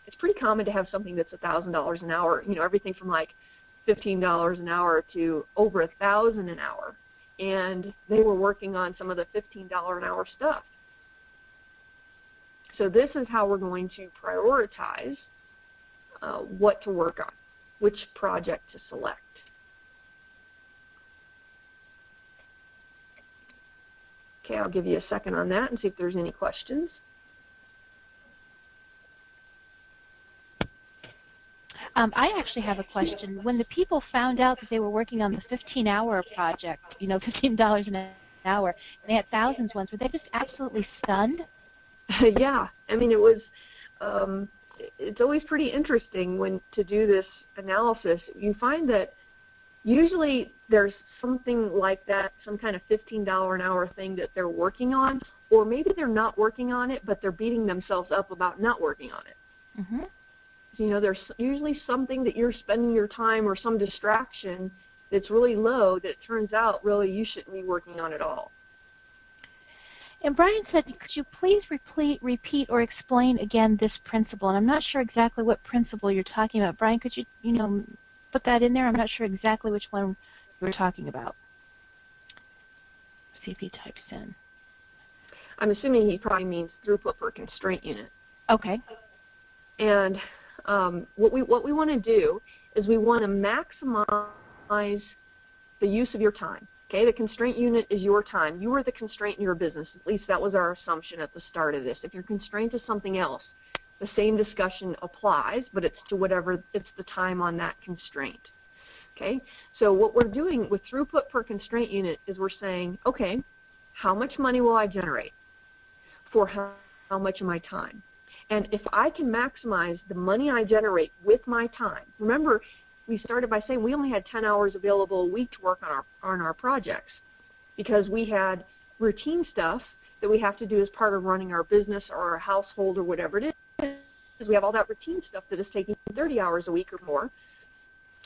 It's pretty common to have something that's $1,000 an hour, you know, everything from like $15 an hour to over $1,000 an hour. And they were working on some of the $15 an hour stuff. So this is how we're going to prioritize what to work on, which project to select. Okay, I'll give you a second on that and see if there's any questions. I actually have a question. When the people found out that they were working on the 15-hour project, you know, $15 an hour, and they had thousands once, were they just absolutely stunned? Yeah, I mean, it was, it's always pretty interesting when to do this analysis. You find that usually there's something like that, some kind of $15 an hour thing that they're working on, or maybe they're not working on it, but they're beating themselves up about not working on it. Mm-hmm. So, you know, there's usually something that you're spending your time or some distraction that's really low that it turns out really you shouldn't be working on at all. And Brian said, could you please repeat or explain again this principle? And I'm not sure exactly what principle you're talking about. Brian, could you, put that in there? I'm not sure exactly which one you were talking about. See if he types in. I'm assuming he probably means throughput per constraint unit. Okay. And what we want to do is we want to maximize the use of your time. Okay, the constraint unit is your time. You are the constraint in your business. At least that was our assumption at the start of this. If your constraint is something else, the same discussion applies, but it's to whatever, it's the time on that constraint. Okay, so what we're doing with throughput per constraint unit is we're saying, okay, how much money will I generate for how much of my time? And if I can maximize the money I generate with my time, remember, we started by saying we only had 10 hours available a week to work on our projects because we had routine stuff that we have to do as part of running our business or our household or whatever it is. We have all that routine stuff that is taking 30 hours a week or more.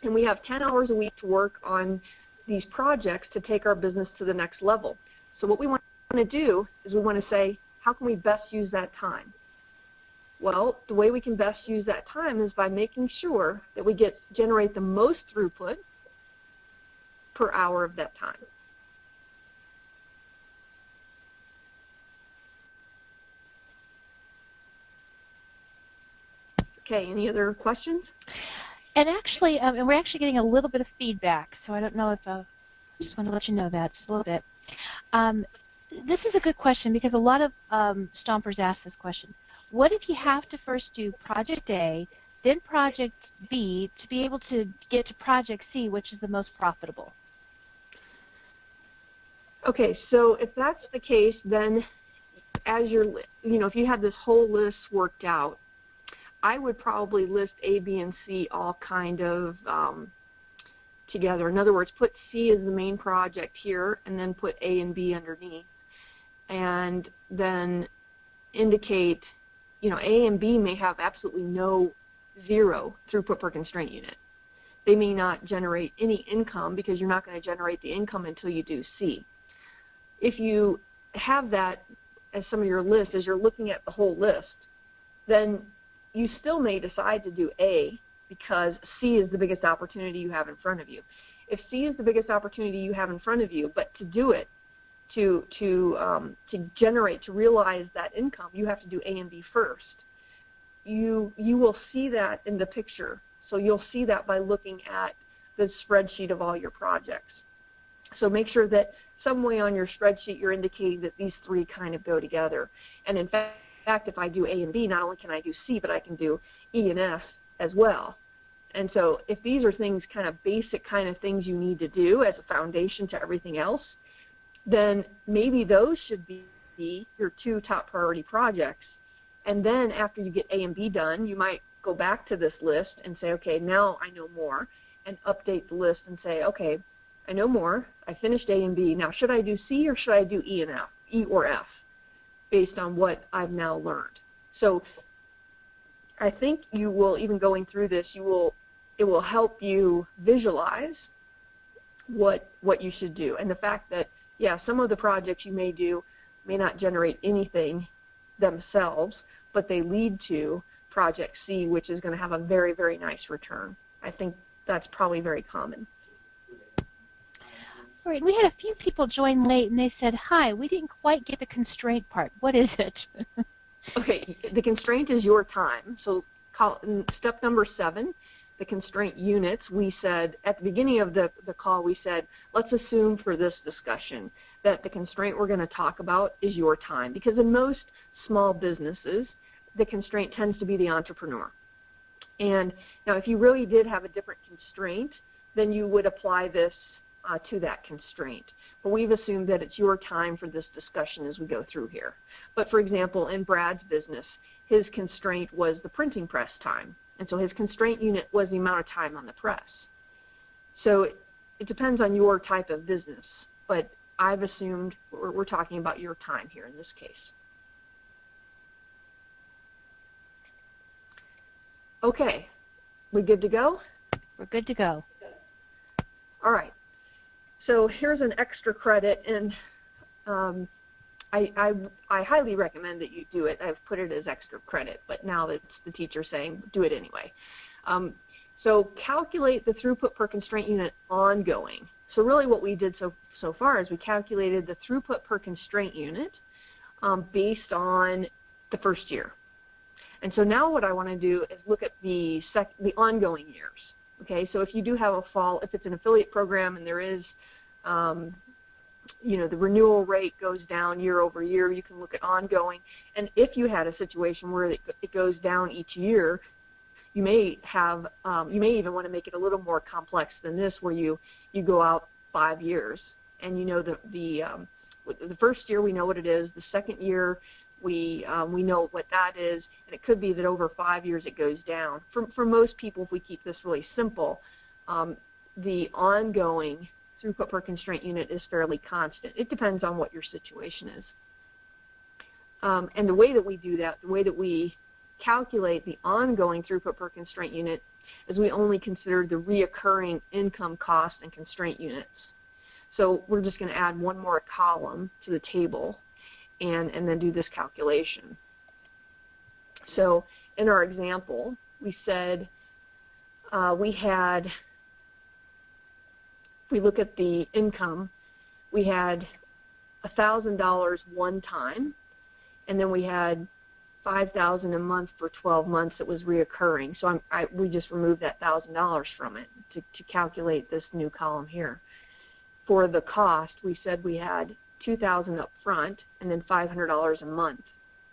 And we have 10 hours a week to work on these projects to take our business to the next level. So what we want to do is we want to say, how can we best use that time? Well, the way we can best use that time is by making sure that we generate the most throughput per hour of that time. Okay, any other questions? And actually, and we're actually getting a little bit of feedback, so I don't know if, I just want to let you know that just a little bit. this is a good question because a lot of stompers ask this question. What if you have to first do project A, then project B to be able to get to project C, which is the most profitable? Okay, so if that's the case, then as if you have this whole list worked out, I would probably list A, B, and C all kind of together. In other words, put C as the main project here, and then put A and B underneath, and then indicate, A and B may have absolutely zero throughput per constraint unit. They may not generate any income because you're not going to generate the income until you do C. If you have that as some of your list, as you're looking at the whole list, then you still may decide to do A because C is the biggest opportunity you have in front of you. If C is the biggest opportunity you have in front of you, but to do it, to generate, to realize that income, you have to do A and B first. You will see that in the picture. So you'll see that by looking at the spreadsheet of all your projects. So make sure that some way on your spreadsheet you're indicating that these three kind of go together. And in fact, if I do A and B, not only can I do C, but I can do E and F as well. And so if these are things, kind of basic kind of things you need to do as a foundation to everything else, then maybe those should be your two top priority projects. And then after you get A and B done, you might go back to this list and say, okay, now I know more, and update the list and say, okay, I know more. I finished A and B. Now, should I do C or should I do E or F, based on what I've now learned? So I think you will, even going through this, it will help you visualize what you should do. And the fact that, yeah, some of the projects you may do may not generate anything themselves, but they lead to project C, which is going to have a very, very nice return. I think that's probably very common. All right, we had a few people join late, and they said, hi, we didn't quite get the constraint part. What is it? Okay, the constraint is your time. So step number 7, the constraint units, we said at the beginning of the call, we said, let's assume for this discussion that the constraint we're going to talk about is your time. Because in most small businesses, the constraint tends to be the entrepreneur. And now if you really did have a different constraint, then you would apply this to that constraint. But we've assumed that it's your time for this discussion as we go through here. But for example, in Brad's business, his constraint was the printing press time. And so his constraint unit was the amount of time on the press. So it depends on your type of business, but I've assumed we're talking about your time here in this case. Okay, we good to go? We're good to go. All right. So here's an extra credit, and I highly recommend that you do it. I've put it as extra credit, but now it's the teacher saying do it anyway. So calculate the throughput per constraint unit ongoing. So really what we did so far is we calculated the throughput per constraint unit based on the first year. And so now what I want to do is look at the ongoing years. Okay, so if you do have a fall, if it's an affiliate program and there is, the renewal rate goes down year over year, you can look at ongoing. And if you had a situation where it goes down each year, you may have, you may even want to make it a little more complex than this, where you go out 5 years, and the first year we know what it is, the second year we know what that is, and it could be that over 5 years it goes down. For most people, if we keep this really simple, the ongoing throughput per constraint unit is fairly constant. It depends on what your situation is. And the way that we do that, the way that we calculate the ongoing throughput per constraint unit, is we only consider the reoccurring income cost and constraint units. So we're just going to add one more column to the table and then do this calculation. So in our example, we said we had, if we look at the income, we had $1,000 one time, and then we had $5,000 a month for 12 months that was reoccurring. So we just removed that $1,000 from it to calculate this new column here. For the cost, we said we had $2,000 up front and then $500 a month,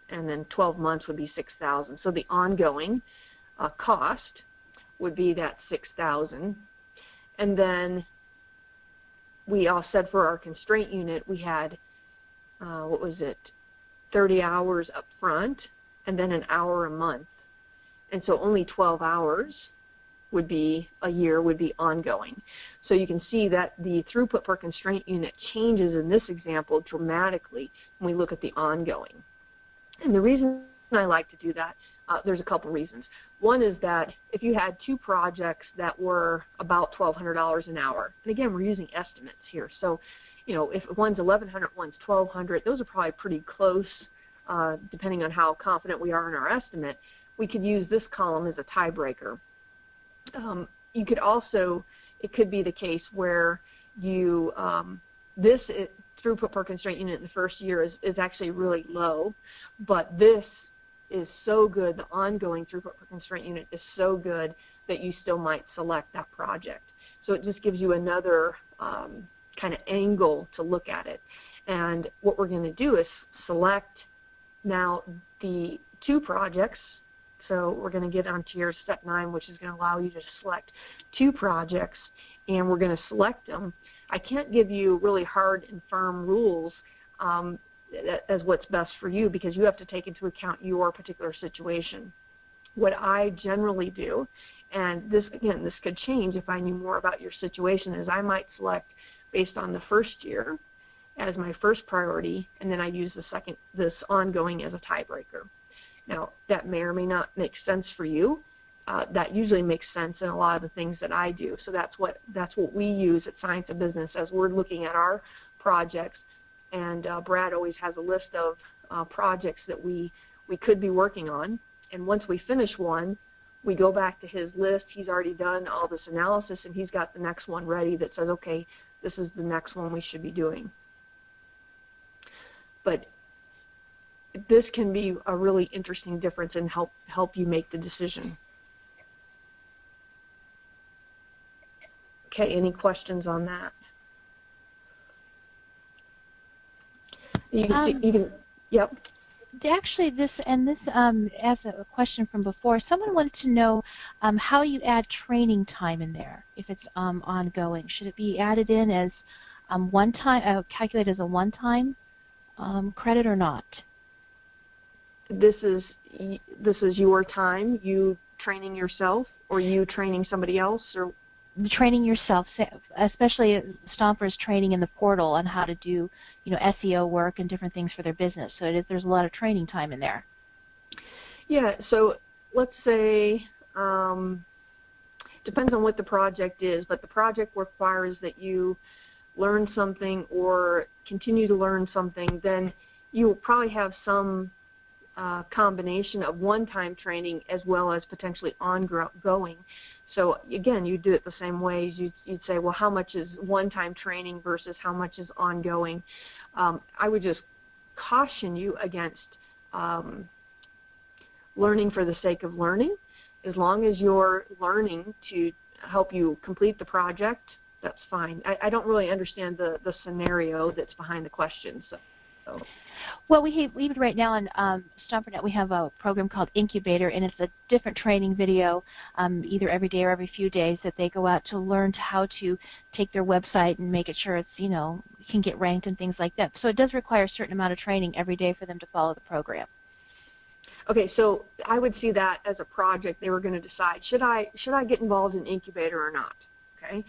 and then 12 months would be $6,000. So the ongoing cost would be that $6,000. And then we all said for our constraint unit we had what was it, 30 hours up front and then an hour a month, and so only 12 hours would be a year, would be ongoing. So you can see that the throughput per constraint unit changes in this example dramatically when we look at the ongoing. And the reason I like to do that, there's a couple reasons. One is that if you had two projects that were about $1,200 an hour, and again, we're using estimates here, so you know, if one's 1,100, one's 1,200, those are probably pretty close, depending on how confident we are in our estimate. We could use this column as a tiebreaker. You could also, it could be the case where you, throughput per constraint unit in the first year is actually really low, but this is so good, the ongoing throughput per constraint unit is so good that you still might select that project. So it just gives you another kind of angle to look at it. And what we're going to do is select now the two projects. So we're going to get onto your step 9, which is going to allow you to select two projects, and we're going to select them. I can't give you really hard and firm rules as what's best for you, because you have to take into account your particular situation. What I generally do, and this again, this could change if I knew more about your situation, is I might select based on the first year as my first priority, and then I use this ongoing as a tiebreaker. Now, that may or may not make sense for you. That usually makes sense in a lot of the things that I do. So that's what we use at Science of Business as we're looking at our projects. And Brad always has a list of projects that we could be working on. And once we finish one, we go back to his list. He's already done all this analysis, and he's got the next one ready that says, okay, this is the next one we should be doing. But this can be a really interesting difference and help you make the decision. Okay, any questions on that? You can see, you can, yep. Actually, this as a question from before, someone wanted to know how you add training time in there if it's ongoing. Should it be added in as one time, calculated as a one-time credit or not? This is your time, you training yourself, or you training somebody else, or training yourself, especially Stompers training in the portal on how to do, SEO work and different things for their business. So there's a lot of training time in there. Yeah. So let's say depends on what the project is, but the project requires that you learn something or continue to learn something. Then you will probably have some combination of one-time training as well as potentially ongoing. So again, you do it the same ways. You'd say, well, how much is one-time training versus how much is ongoing? I would just caution you against learning for the sake of learning. As long as you're learning to help you complete the project, that's fine. I don't really understand the scenario that's behind the question. So. Well, we right now on StomperNet we have a program called Incubator, and it's a different training video, either every day or every few days, that they go out to learn how to take their website and make it sure it's can get ranked and things like that. So it does require a certain amount of training every day for them to follow the program. Okay, so I would see that as a project. They were going to decide, should I get involved in Incubator or not? Okay,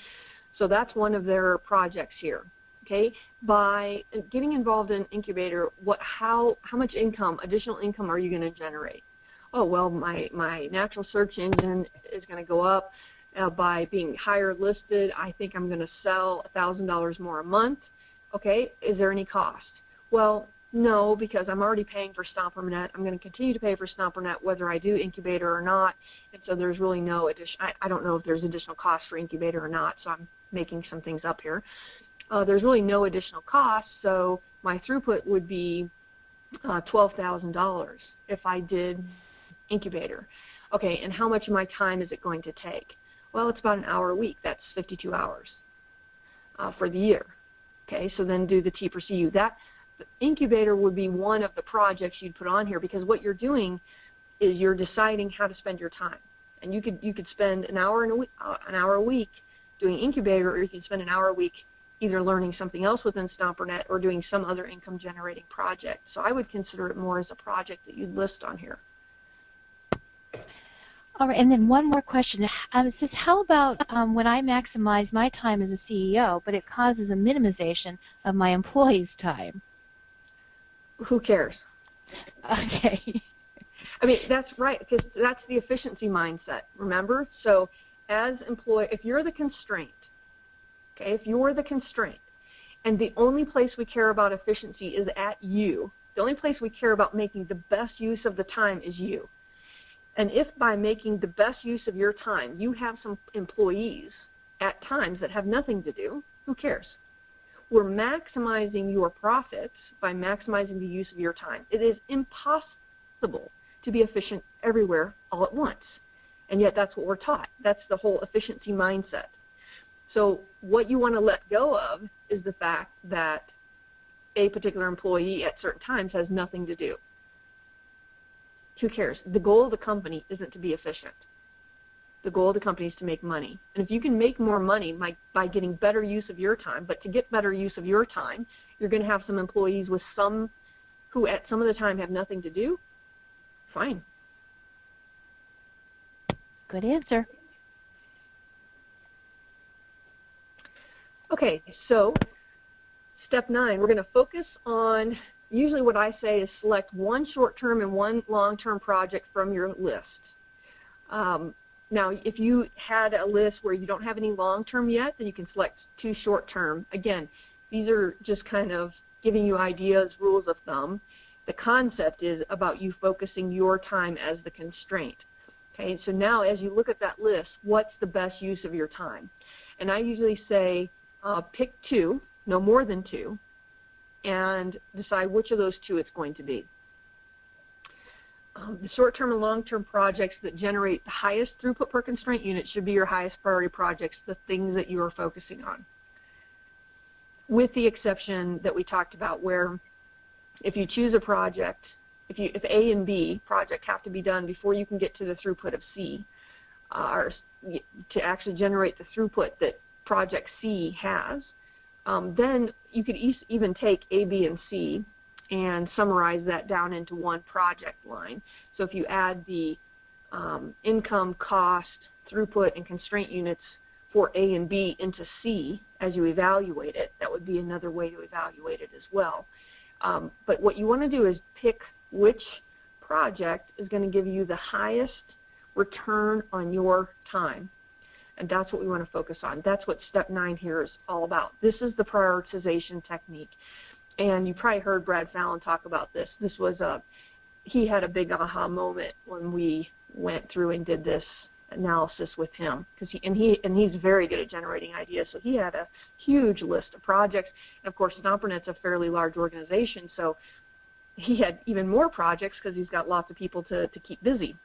so that's one of their projects here. Okay, by getting involved in Incubator, how much income, additional income, are you going to generate? Oh, well, my natural search engine is going to go up by being higher listed. I think I'm going to sell $1,000 more a month. Okay, is there any cost? Well, no, because I'm already paying for StomperNet. I'm going to continue to pay for StomperNet whether I do Incubator or not, and so there's really no addition. I don't know if there's additional cost for Incubator or not, so I'm making some things up here. There's really no additional cost, so my throughput would be $12,000 if I did Incubator. Okay, and how much of my time is it going to take? Well, it's about an hour a week. That's 52 hours for the year. Okay, so then do the T per CU. That incubator would be one of the projects you'd put on here, because what you're doing is you're deciding how to spend your time. And you could spend an hour a week doing incubator, or you can spend an hour a week either learning something else within StomperNet or doing some other income generating project. So I would consider it more as a project that you'd list on here. All right, and then one more question. It says, how about when I maximize my time as a CEO, but it causes a minimization of my employees' time? Who cares? Okay. I mean, that's right, because that's the efficiency mindset, remember? So as employee, if you're the constraint, okay, if you're the constraint, and the only place we care about efficiency is at you, the only place we care about making the best use of the time is you. And if by making the best use of your time, you have some employees at times that have nothing to do, who cares? We're maximizing your profits by maximizing the use of your time. It is impossible to be efficient everywhere all at once. And yet that's what we're taught. That's the whole efficiency mindset. So what you want to let go of is the fact that a particular employee at certain times has nothing to do. Who cares? The goal of the company isn't to be efficient. The goal of the company is to make money. And if you can make more money by getting better use of your time, but to get better use of your time, you're going to have some employees with some who at some of the time have nothing to do. Fine. Good answer. Okay, so step 9, we're going to focus on, usually what I say is select one short-term and one long-term project from your list. Now, if you had a list where you don't have any long-term yet, then you can select 2 short-term. Again, these are just kind of giving you ideas, rules of thumb. The concept is about you focusing your time as the constraint. Okay, so now as you look at that list, what's the best use of your time? And I usually say pick 2, no more than 2, and decide which of those 2 it's going to be. The short-term and long-term projects that generate the highest throughput per constraint unit should be your highest priority projects, the things that you are focusing on. With the exception that we talked about, where if you choose a project, if A and B project have to be done before you can get to the throughput of C, or to actually generate the throughput that project C has, then you could even take A, B, and C and summarize that down into one project line. So if you add the income, cost, throughput, and constraint units for A and B into C as you evaluate it, that would be another way to evaluate it as well. But what you want to do is pick which project is going to give you the highest return on your time. And that's what we want to focus on. That's what step 9 here is all about. This is the prioritization technique. And you probably heard Brad Fallon talk about this. This was he had a big aha moment when we went through and did this analysis with him, because he's very good at generating ideas. So he had a huge list of projects. And of course, StomperNet's a fairly large organization, so he had even more projects because he's got lots of people to keep busy.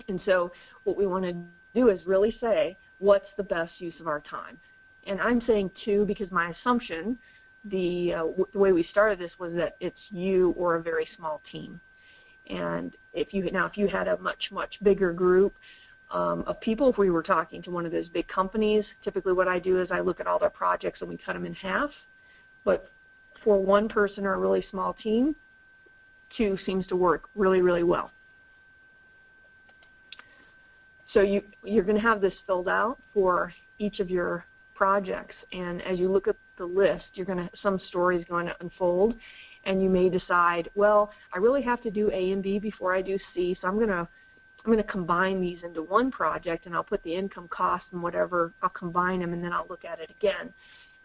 And so what we want to do is really say, what's the best use of our time? And I'm saying 2 because my assumption, the way we started this, was that it's you or a very small team. And if you had a much bigger group of people, if we were talking to one of those big companies, typically what I do is I look at all their projects and we cut them in half. But for one person or a really small team, 2 seems to work really, really well. So you're going to have this filled out for each of your projects, and as you look at the list, some story is going to unfold, and you may decide, well, I really have to do A and B before I do C, so I'm going to combine these into one project, and I'll put the income, cost, and whatever, I'll combine them, and then I'll look at it again.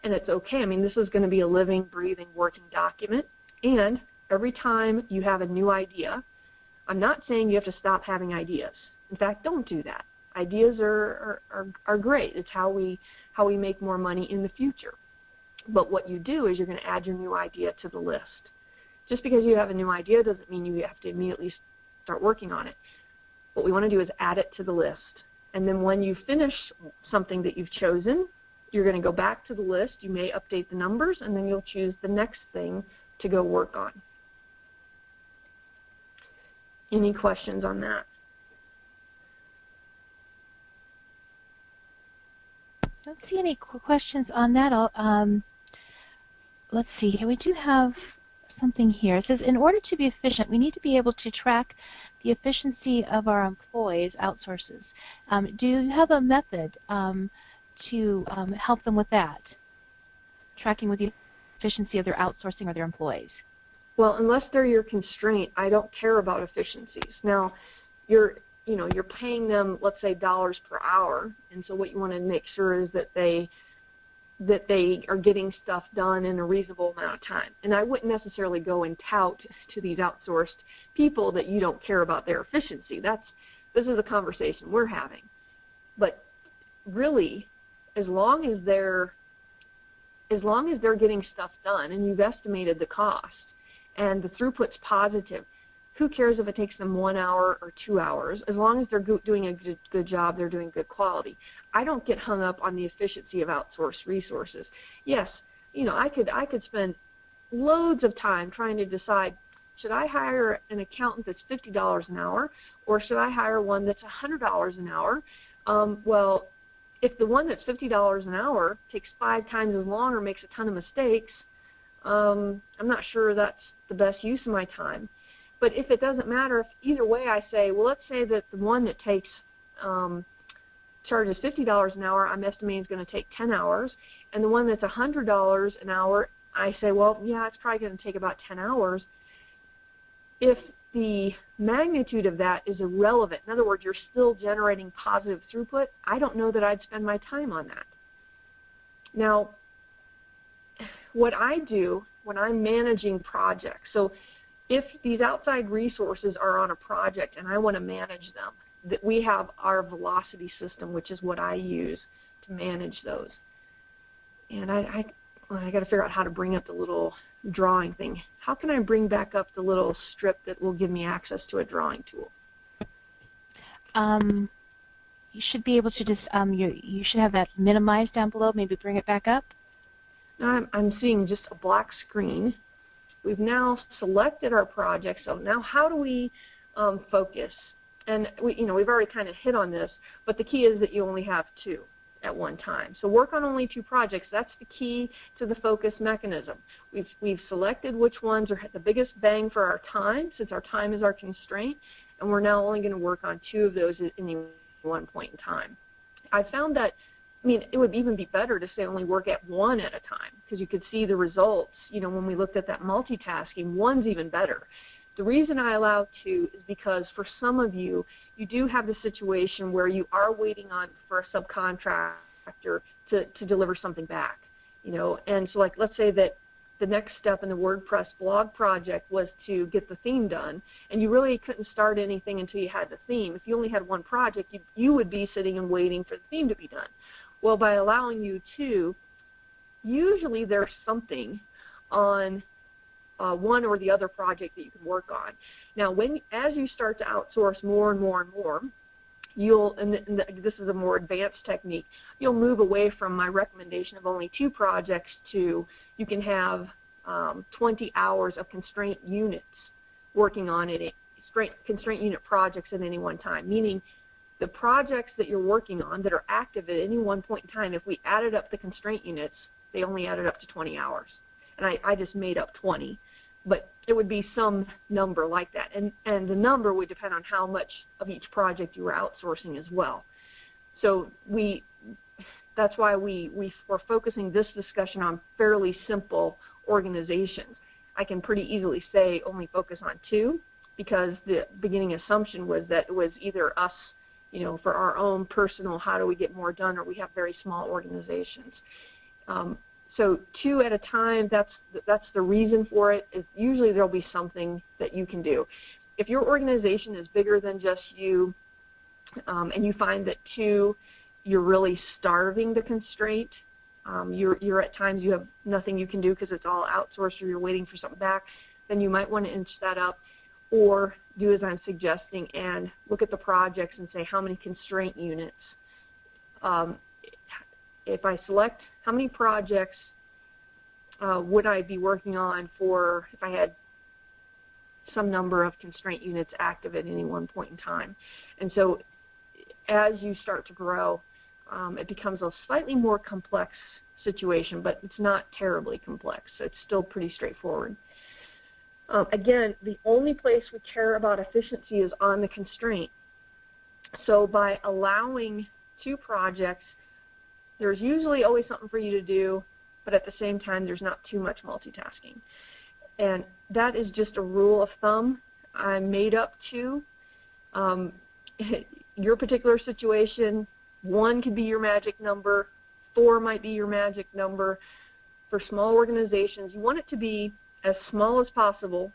And it's okay. I mean, this is going to be a living, breathing, working document, and every time you have a new idea, I'm not saying you have to stop having ideas. In fact, don't do that. Ideas are great. It's how we make more money in the future. But what you do is you're going to add your new idea to the list. Just because you have a new idea doesn't mean you have to immediately start working on it. What we want to do is add it to the list. And then when you finish something that you've chosen, You're going to go back to the list. You may update the numbers, and then you'll choose the next thing to go work on. Any questions on that? Don't see any questions on that. Let's see here. We do have something here. It says, in order to be efficient, we need to be able to track the efficiency of our employees, outsources. Do you have a method to help them with that? Tracking with the efficiency of their outsourcing or their employees? Well, unless they're your constraint, I don't care about efficiencies. Now, you're paying them, let's say, dollars per hour, and so what you want to make sure is that they are getting stuff done in a reasonable amount of time. And I wouldn't necessarily go and tout to these outsourced people that you don't care about their efficiency. This is a conversation we're having. But really, as long as they're getting stuff done and you've estimated the cost and the throughput's positive, who cares if it takes them 1 hour or 2 hours? As long as they're doing a good job, they're doing good quality. I don't get hung up on the efficiency of outsourced resources. Yes, I could spend loads of time trying to decide, should I hire an accountant that's $50 an hour, or should I hire one that's $100 an hour? Well, if the one that's $50 an hour takes 5 times as long or makes a ton of mistakes, I'm not sure that's the best use of my time. But if it doesn't matter, if either way I say, well, let's say that the one that takes charges $50 an hour, I'm estimating is going to take 10 hours, and the one that's $100 an hour, I say, well, yeah, it's probably going to take about 10 hours. If the magnitude of that is irrelevant, in other words, you're still generating positive throughput, I don't know that I'd spend my time on that. Now, what I do when I'm managing projects, so if these outside resources are on a project and I want to manage them, that we have our velocity system, which is what I use to manage those. And I got to figure out how to bring up the little drawing thing. How can I bring back up the little strip that will give me access to a drawing tool? You should be able to just, you should have that minimized down below, maybe bring it back up. Now I'm seeing just a black screen. We've now selected our project, so now how do we focus? And we've already kind of hit on this, but the key is that you only have 2 at one time. So work on only 2 projects. That's the key to the focus mechanism. We've selected which ones are the biggest bang for our time, since our time is our constraint, and we're now only going to work on 2 of those at any one point in time. I found that, it would even be better to say only work at 1 at a time, because you could see the results. When we looked at that multitasking, 1's even better. The reason I allow 2 is because for some of you, you do have the situation where you are waiting for a subcontractor to deliver something back, and so like let's say that the next step in the WordPress blog project was to get the theme done, and you really couldn't start anything until you had the theme. If you only had 1 project, you would be sitting and waiting for the theme to be done. Well, by allowing you 2, usually there's something on one or the other project that you can work on. Now, as you start to outsource more and more and more, this is a more advanced technique, you'll move away from my recommendation of only 2 projects to you can have 20 hours of constraint units working on it, constraint unit projects at any one time, meaning the projects that you're working on that are active at any one point in time, if we added up the constraint units, they only added up to 20 hours. And I just made up 20. But it would be some number like that. And the number would depend on how much of each project you were outsourcing as well. So that's why we're focusing this discussion on fairly simple organizations. I can pretty easily say only focus on 2, because the beginning assumption was that it was either us, for our own personal, how do we get more done, or we have very small organizations. So 2 at a time, that's the reason for it, is usually there'll be something that you can do. If your organization is bigger than just you, and you find that 2, you're really starving the constraint, you're at times you have nothing you can do because it's all outsourced or you're waiting for something back, then you might want to inch that up, or do as I'm suggesting and look at the projects and say how many constraint units. if I select how many projects would I be working on for if I had some number of constraint units active at any one point in time. And so as you start to grow, it becomes a slightly more complex situation, but it's not terribly complex. So it's still pretty straightforward. Again, the only place we care about efficiency is on the constraint. So by allowing 2 projects, there's usually always something for you to do, but at the same time, there's not too much multitasking. And that is just a rule of thumb. I made up 2. Your particular situation, 1 could be your magic number, 4 might be your magic number. For small organizations, you want it to be as small as possible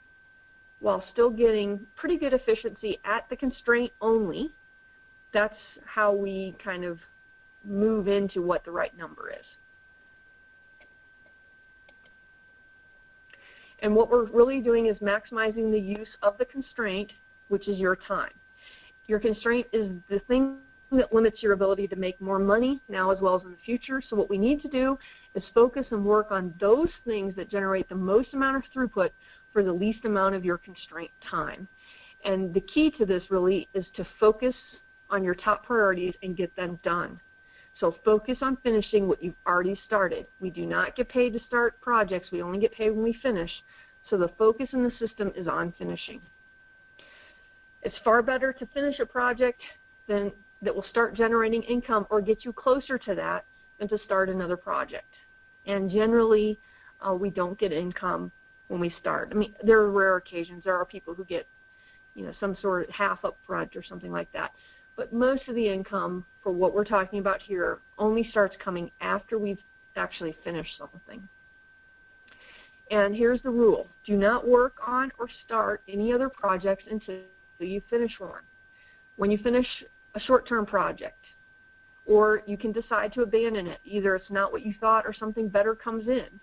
while still getting pretty good efficiency at the constraint only. That's how we kind of move into what the right number is. And what we're really doing is maximizing the use of the constraint, which is your time. Your constraint is the thing that limits your ability to make more money now as well as in the future. So what we need to do is focus and work on those things that generate the most amount of throughput for the least amount of your constraint time. And the key to this really is to focus on your top priorities and get them done. So focus on finishing what you've already started. We do not get paid to start projects. We only get paid when we finish. So the focus in the system is on finishing. It's far better to finish a project that will start generating income or get you closer to that than to start another project. And generally, we don't get income when we start. I mean, there are rare occasions. There are people who get, some sort of half up front or something like that. But most of the income for what we're talking about here only starts coming after we've actually finished something. And here's the rule. Do not work on or start any other projects until you finish one. When you finish a short-term project, or you can decide to abandon it. Either it's not what you thought or something better comes in,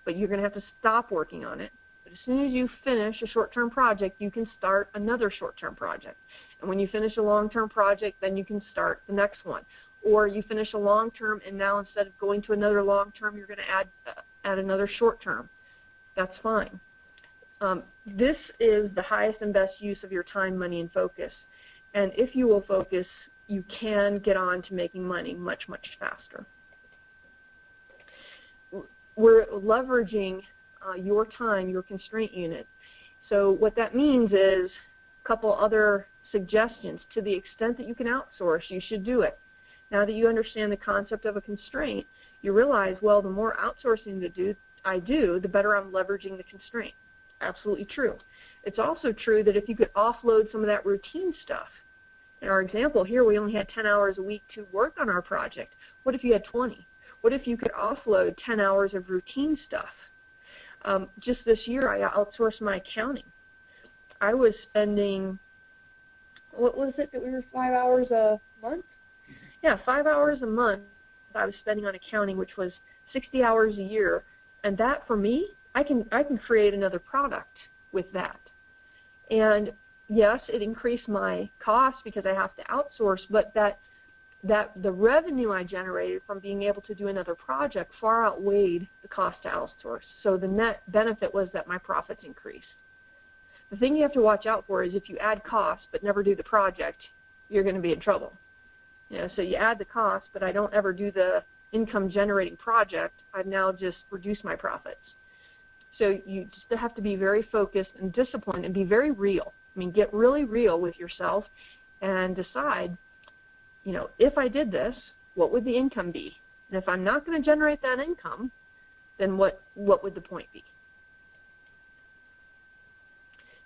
but you're going to have to stop working on it. But as soon as you finish a short-term project, you can start another short-term project. And when you finish a long-term project, then you can start the next one. Or you finish a long-term, and now instead of going to another long-term, you're going to add another short-term. That's fine. This is the highest and best use of your time, money, and focus. And if you will focus, you can get on to making money much, much faster. We're leveraging your time, your constraint unit. So what that means is a couple other suggestions. To the extent that you can outsource, you should do it. Now that you understand the concept of a constraint, you realize, well, the more outsourcing that I do, the better I'm leveraging the constraint. Absolutely true. It's also true that if you could offload some of that routine stuff, in our example here, we only had 10 hours a week to work on our project. What if you had 20? What if you could offload 10 hours of routine stuff? Just this year, I outsourced my accounting. I was spending, what was it that we were 5 hours a month? Yeah, 5 hours a month I was spending on accounting, which was 60 hours a year. And that, for me, I can create another product with that. And yes, it increased my cost because I have to outsource, but the revenue I generated from being able to do another project far outweighed the cost to outsource. So the net benefit was that my profits increased. The thing you have to watch out for is if you add cost but never do the project, you're going to be in trouble. So you add the cost, but I don't ever do the income generating project, I've now just reduced my profits. So you just have to be very focused and disciplined and be very real. I mean, get really real with yourself and decide, if I did this, what would the income be? And if I'm not going to generate that income, then what would the point be?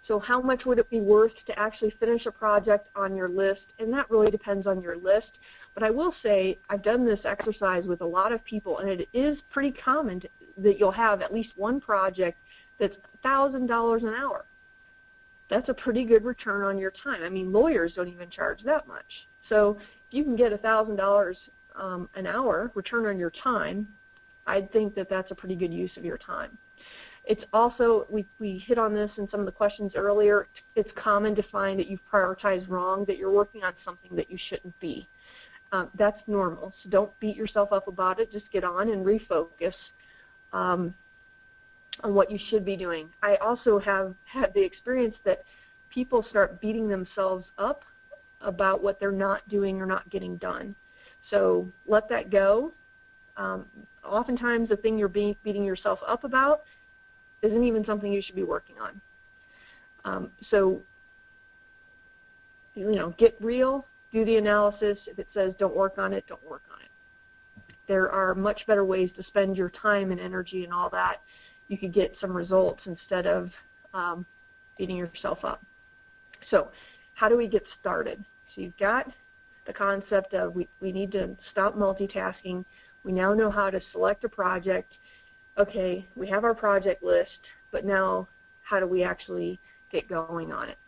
So how much would it be worth to actually finish a project on your list? And that really depends on your list. But I will say I've done this exercise with a lot of people, and it is pretty common that you'll have at least one project that's $1,000 an hour. That's a pretty good return on your time. I mean, lawyers don't even charge that much. So if you can get $1,000 an hour return on your time, I think that that's a pretty good use of your time. It's also, we hit on this in some of the questions earlier, it's common to find that you've prioritized wrong, that you're working on something that you shouldn't be. That's normal, so don't beat yourself up about it. Just get on and refocus on what you should be doing. I also have had the experience that people start beating themselves up about what they're not doing or not getting done. So let that go. Oftentimes the thing you're beating yourself up about isn't even something you should be working on. So, get real, do the analysis. If it says don't work on it, don't work on it. There are much better ways to spend your time and energy and all that. You could get some results instead of beating yourself up. So how do we get started? So you've got the concept of we need to stop multitasking. We now know how to select a project. Okay, we have our project list, but now how do we actually get going on it?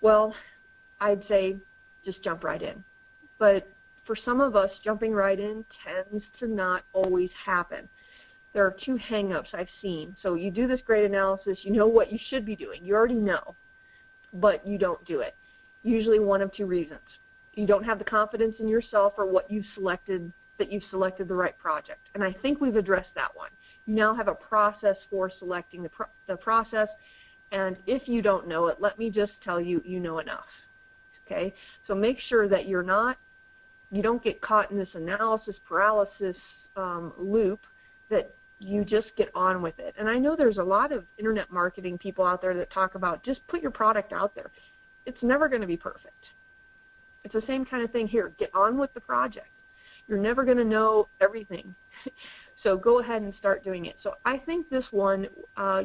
Well, I'd say just jump right in. But for some of us, jumping right in tends to not always happen. There are two hang-ups I've seen. So you do this great analysis, you know what you should be doing. You already know, but you don't do it. Usually one of two reasons. You don't have the confidence in yourself or what you've selected, that you've selected the right project. And I think we've addressed that one. You now have a process for selecting the process. And if you don't know it, let me just tell you, you know enough. Okay? So make sure that you don't get caught in this analysis paralysis loop, that you just get on with it. And I know there's a lot of internet marketing people out there that talk about just put your product out there. It's never going to be perfect. It's the same kind of thing here. Get on with the project. You're never going to know everything. So go ahead and start doing it. So I think this one,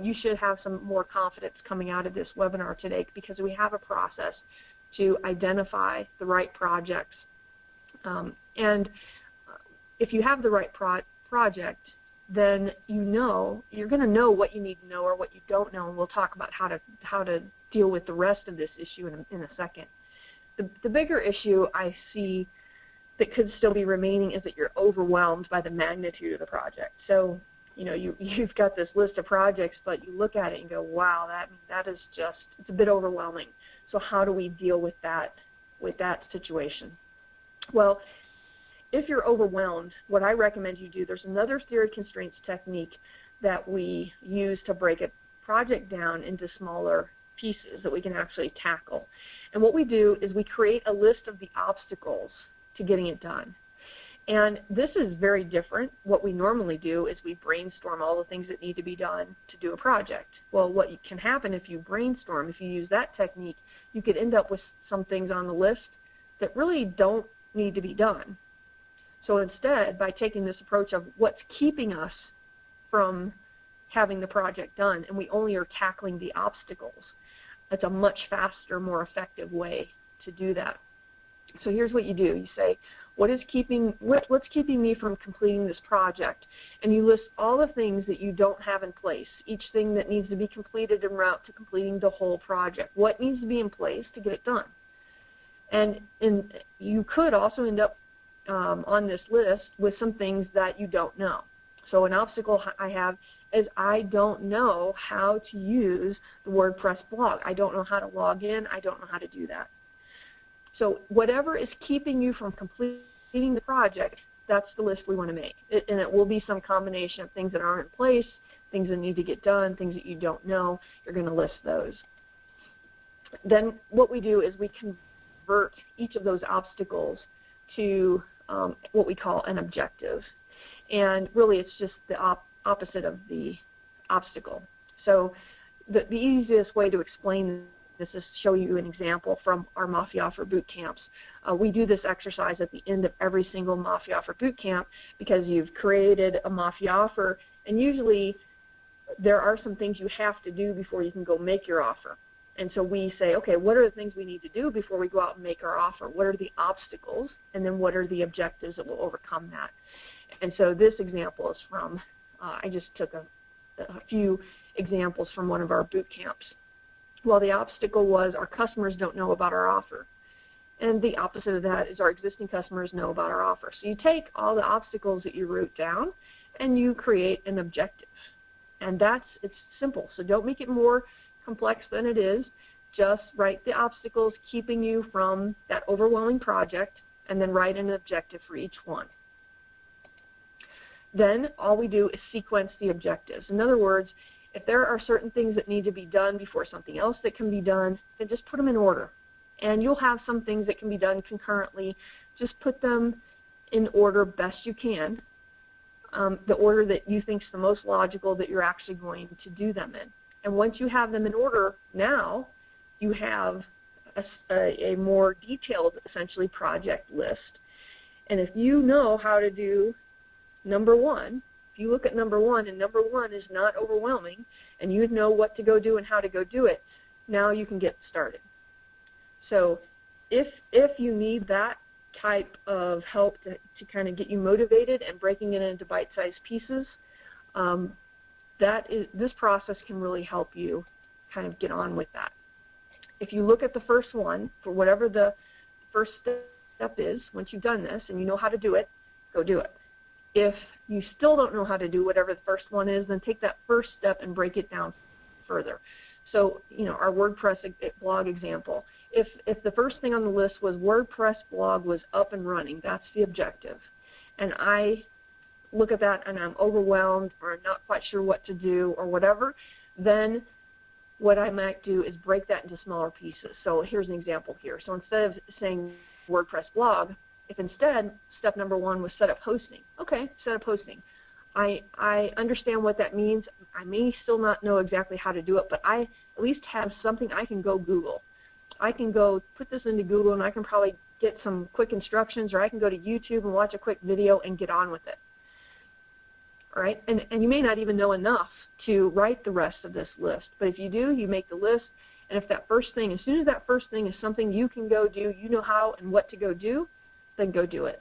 you should have some more confidence coming out of this webinar today, because we have a process to identify the right projects. And if you have the right project, then you're going to know what you need to know or what you don't know, and we'll talk about how to deal with the rest of this issue in a second. The bigger issue I see that could still be remaining is that you're overwhelmed by the magnitude of the project. So, you've got this list of projects, but you look at it and go, wow, that is just, it's a bit overwhelming. So how do we deal with that situation? Well, if you're overwhelmed, what I recommend you do, there's another theory of constraints technique that we use to break a project down into smaller pieces that we can actually tackle. And what we do is we create a list of the obstacles to getting it done. And this is very different. What we normally do is we brainstorm all the things that need to be done to do a project. Well, what can happen if you brainstorm, if you use that technique, you could end up with some things on the list that really don't need to be done. So instead, by taking this approach of what's keeping us from having the project done, and we only are tackling the obstacles, it's a much faster, more effective way to do that. So here's what you do. You say, what's keeping me from completing this project? And you list all the things that you don't have in place, each thing that needs to be completed en route to completing the whole project. What needs to be in place to get it done? And you could also end up on this list with some things that you don't know. So an obstacle I have is I don't know how to use the WordPress blog. I don't know how to log in. I don't know how to do that. So whatever is keeping you from completing the project, that's the list we want to make. And it will be some combination of things that aren't in place, things that need to get done, things that you don't know. You're going to list those. Then what we do is we convert each of those obstacles to what we call an objective. And really it's just the opposite of the obstacle. So the easiest way to explain this is show you an example from our Mafia Offer boot camps. We do this exercise at the end of every single Mafia Offer boot camp because you've created a Mafia Offer, and usually there are some things you have to do before you can go make your offer. And so we say, okay, what are the things we need to do before we go out and make our offer? What are the obstacles? And then what are the objectives that will overcome that? And so this example is from, I just took a few examples from one of our boot camps. Well, the obstacle was our customers don't know about our offer. And the opposite of that is our existing customers know about our offer. So you take all the obstacles that you wrote down and you create an objective. And it's simple. So don't make it more complex than it is. Just write the obstacles keeping you from that overwhelming project and then write an objective for each one. Then all we do is sequence the objectives. In other words, if there are certain things that need to be done before something else that can be done, then just put them in order. And you'll have some things that can be done concurrently. Just put them in order best you can, the order that you think is the most logical that you're actually going to do them in. And once you have them in order, now you have a more detailed, essentially, project list. And if you know how to do number one, if you look at number one and number one is not overwhelming and you know what to go do and how to go do it, now you can get started. So if you need that type of help to kind of get you motivated and breaking it into bite-sized pieces, this process can really help you kind of get on with that. If you look at the first one, for whatever the first step is, once you've done this and you know how to do it, go do it. If you still don't know how to do whatever the first one is, then take that first step and break it down further. So, our WordPress blog example, if the first thing on the list was WordPress blog was up and running, that's the objective, and I look at that and I'm overwhelmed or not quite sure what to do or whatever, then what I might do is break that into smaller pieces. So here's an example here. So instead of saying WordPress blog, if instead step number one was set up hosting, okay, set up hosting. I understand what that means. I may still not know exactly how to do it, but I at least have something I can go Google. I can go put this into Google and I can probably get some quick instructions, or I can go to YouTube and watch a quick video and get on with it. All right, and you may not even know enough to write the rest of this list, but if you do, you make the list, and if that first thing, as soon as that first thing is something you can go do, you know how and what to go do, then go do it.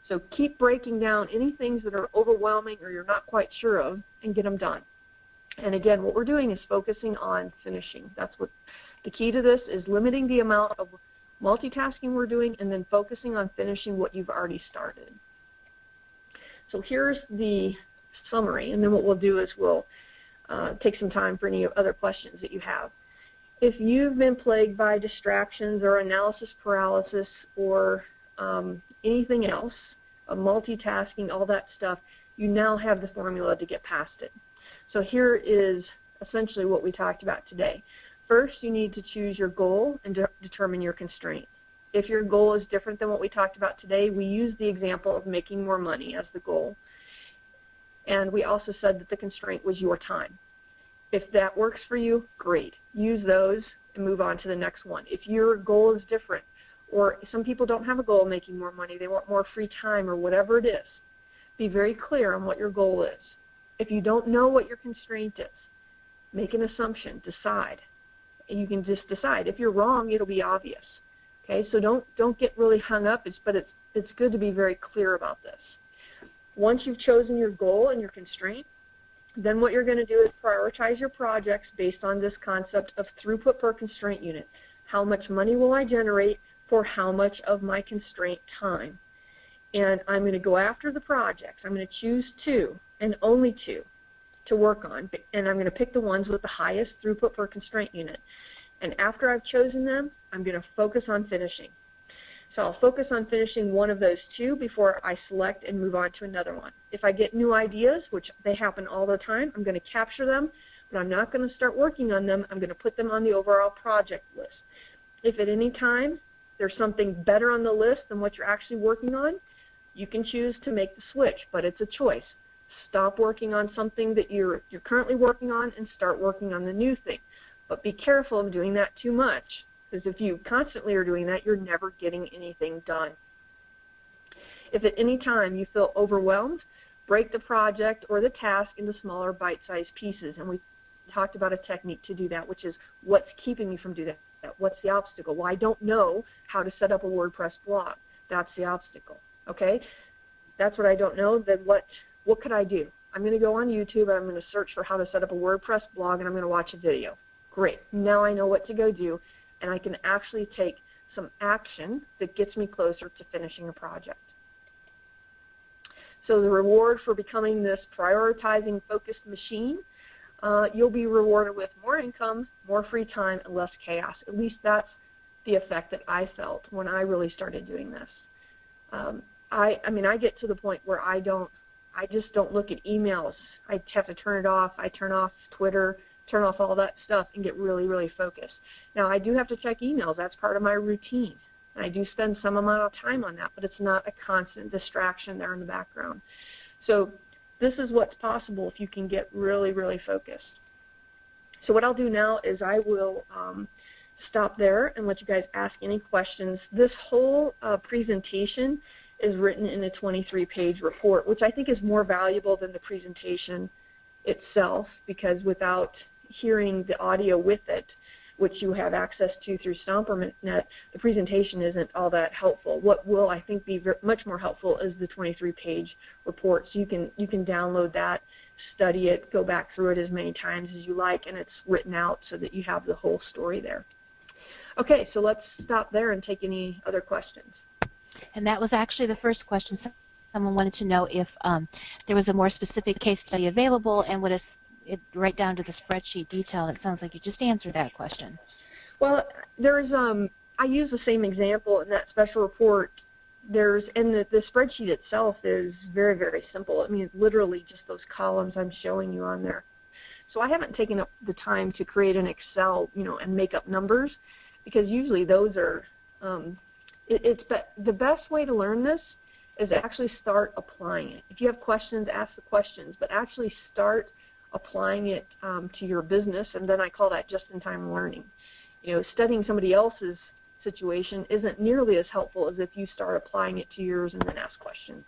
So keep breaking down any things that are overwhelming or you're not quite sure of and get them done. And again, what we're doing is focusing on finishing. That's what the key to this is, limiting the amount of multitasking we're doing and then focusing on finishing what you've already started. So here's the summary, and then what we'll do is we'll take some time for any other questions that you have. If you've been plagued by distractions or analysis paralysis or anything else, multitasking, all that stuff, you now have the formula to get past it. So here is essentially what we talked about today. First, you need to choose your goal and determine your constraint. If your goal is different than what we talked about today, we use the example of making more money as the goal. And we also said that the constraint was your time. If that works for you, great. Use those and move on to the next one. If your goal is different, or some people don't have a goal of making more money, they want more free time or whatever it is, be very clear on what your goal is. If you don't know what your constraint is, make an assumption, decide. You can just decide. If you're wrong, it'll be obvious. Okay, so don't get really hung up, but it's good to be very clear about this. Once you've chosen your goal and your constraint, then what you're going to do is prioritize your projects based on this concept of throughput per constraint unit. How much money will I generate for how much of my constraint time? And I'm going to go after the projects. I'm going to choose 2 and only 2 to work on, and I'm going to pick the ones with the highest throughput per constraint unit. And after I've chosen them, I'm going to focus on finishing. So I'll focus on finishing one of those 2 before I select and move on to another one. If I get new ideas, which they happen all the time, I'm going to capture them, but I'm not going to start working on them. I'm going to put them on the overall project list. If at any time there's something better on the list than what you're actually working on, you can choose to make the switch, but it's a choice. Stop working on something that you're currently working on and start working on the new thing. But be careful of doing that too much, because if you constantly are doing that, you're never getting anything done. If at any time you feel overwhelmed, break the project or the task into smaller bite-sized pieces. And we talked about a technique to do that, which is what's keeping me from doing that? What's the obstacle? Well, I don't know how to set up a WordPress blog. That's the obstacle. Okay? That's what I don't know. Then what could I do? I'm going to go on YouTube and I'm going to search for how to set up a WordPress blog and I'm going to watch a video. Great. Now I know what to go do, and I can actually take some action that gets me closer to finishing a project. So the reward for becoming this prioritizing focused machine, you'll be rewarded with more income, more free time, and less chaos. At least that's the effect that I felt when I really started doing this. I mean, I get to the point where I just don't look at emails. I have to turn it off. I turn off Twitter, turn off all that stuff, and get really, really focused. Now, I do have to check emails. That's part of my routine. And I do spend some amount of time on that, but it's not a constant distraction there in the background. So this is what's possible if you can get really, really focused. So what I'll do now is I will stop there and let you guys ask any questions. This whole presentation is written in a 23-page report, which I think is more valuable than the presentation itself, because without hearing the audio with it, which you have access to through StomperNet, the presentation isn't all that helpful. What will, I think, be much more helpful is the 23-page report. So you can download that, study it, go back through it as many times as you like, and it's written out so that you have the whole story there. Okay, so let's stop there and take any other questions. And that was actually the first question. Someone wanted to know if there was a more specific case study available, and would it right down to the spreadsheet detail. And it sounds like you just answered that question. Well, there's I use the same example in that special report. And the spreadsheet itself is very, very simple. I mean, literally just those columns I'm showing you on there. So I haven't taken up the time to create an Excel, and make up numbers, because usually those are the best way to learn this is to actually start applying it. If you have questions, ask the questions, but actually start applying it to your business, and then I call that just-in-time learning. Studying somebody else's situation isn't nearly as helpful as if you start applying it to yours and then ask questions.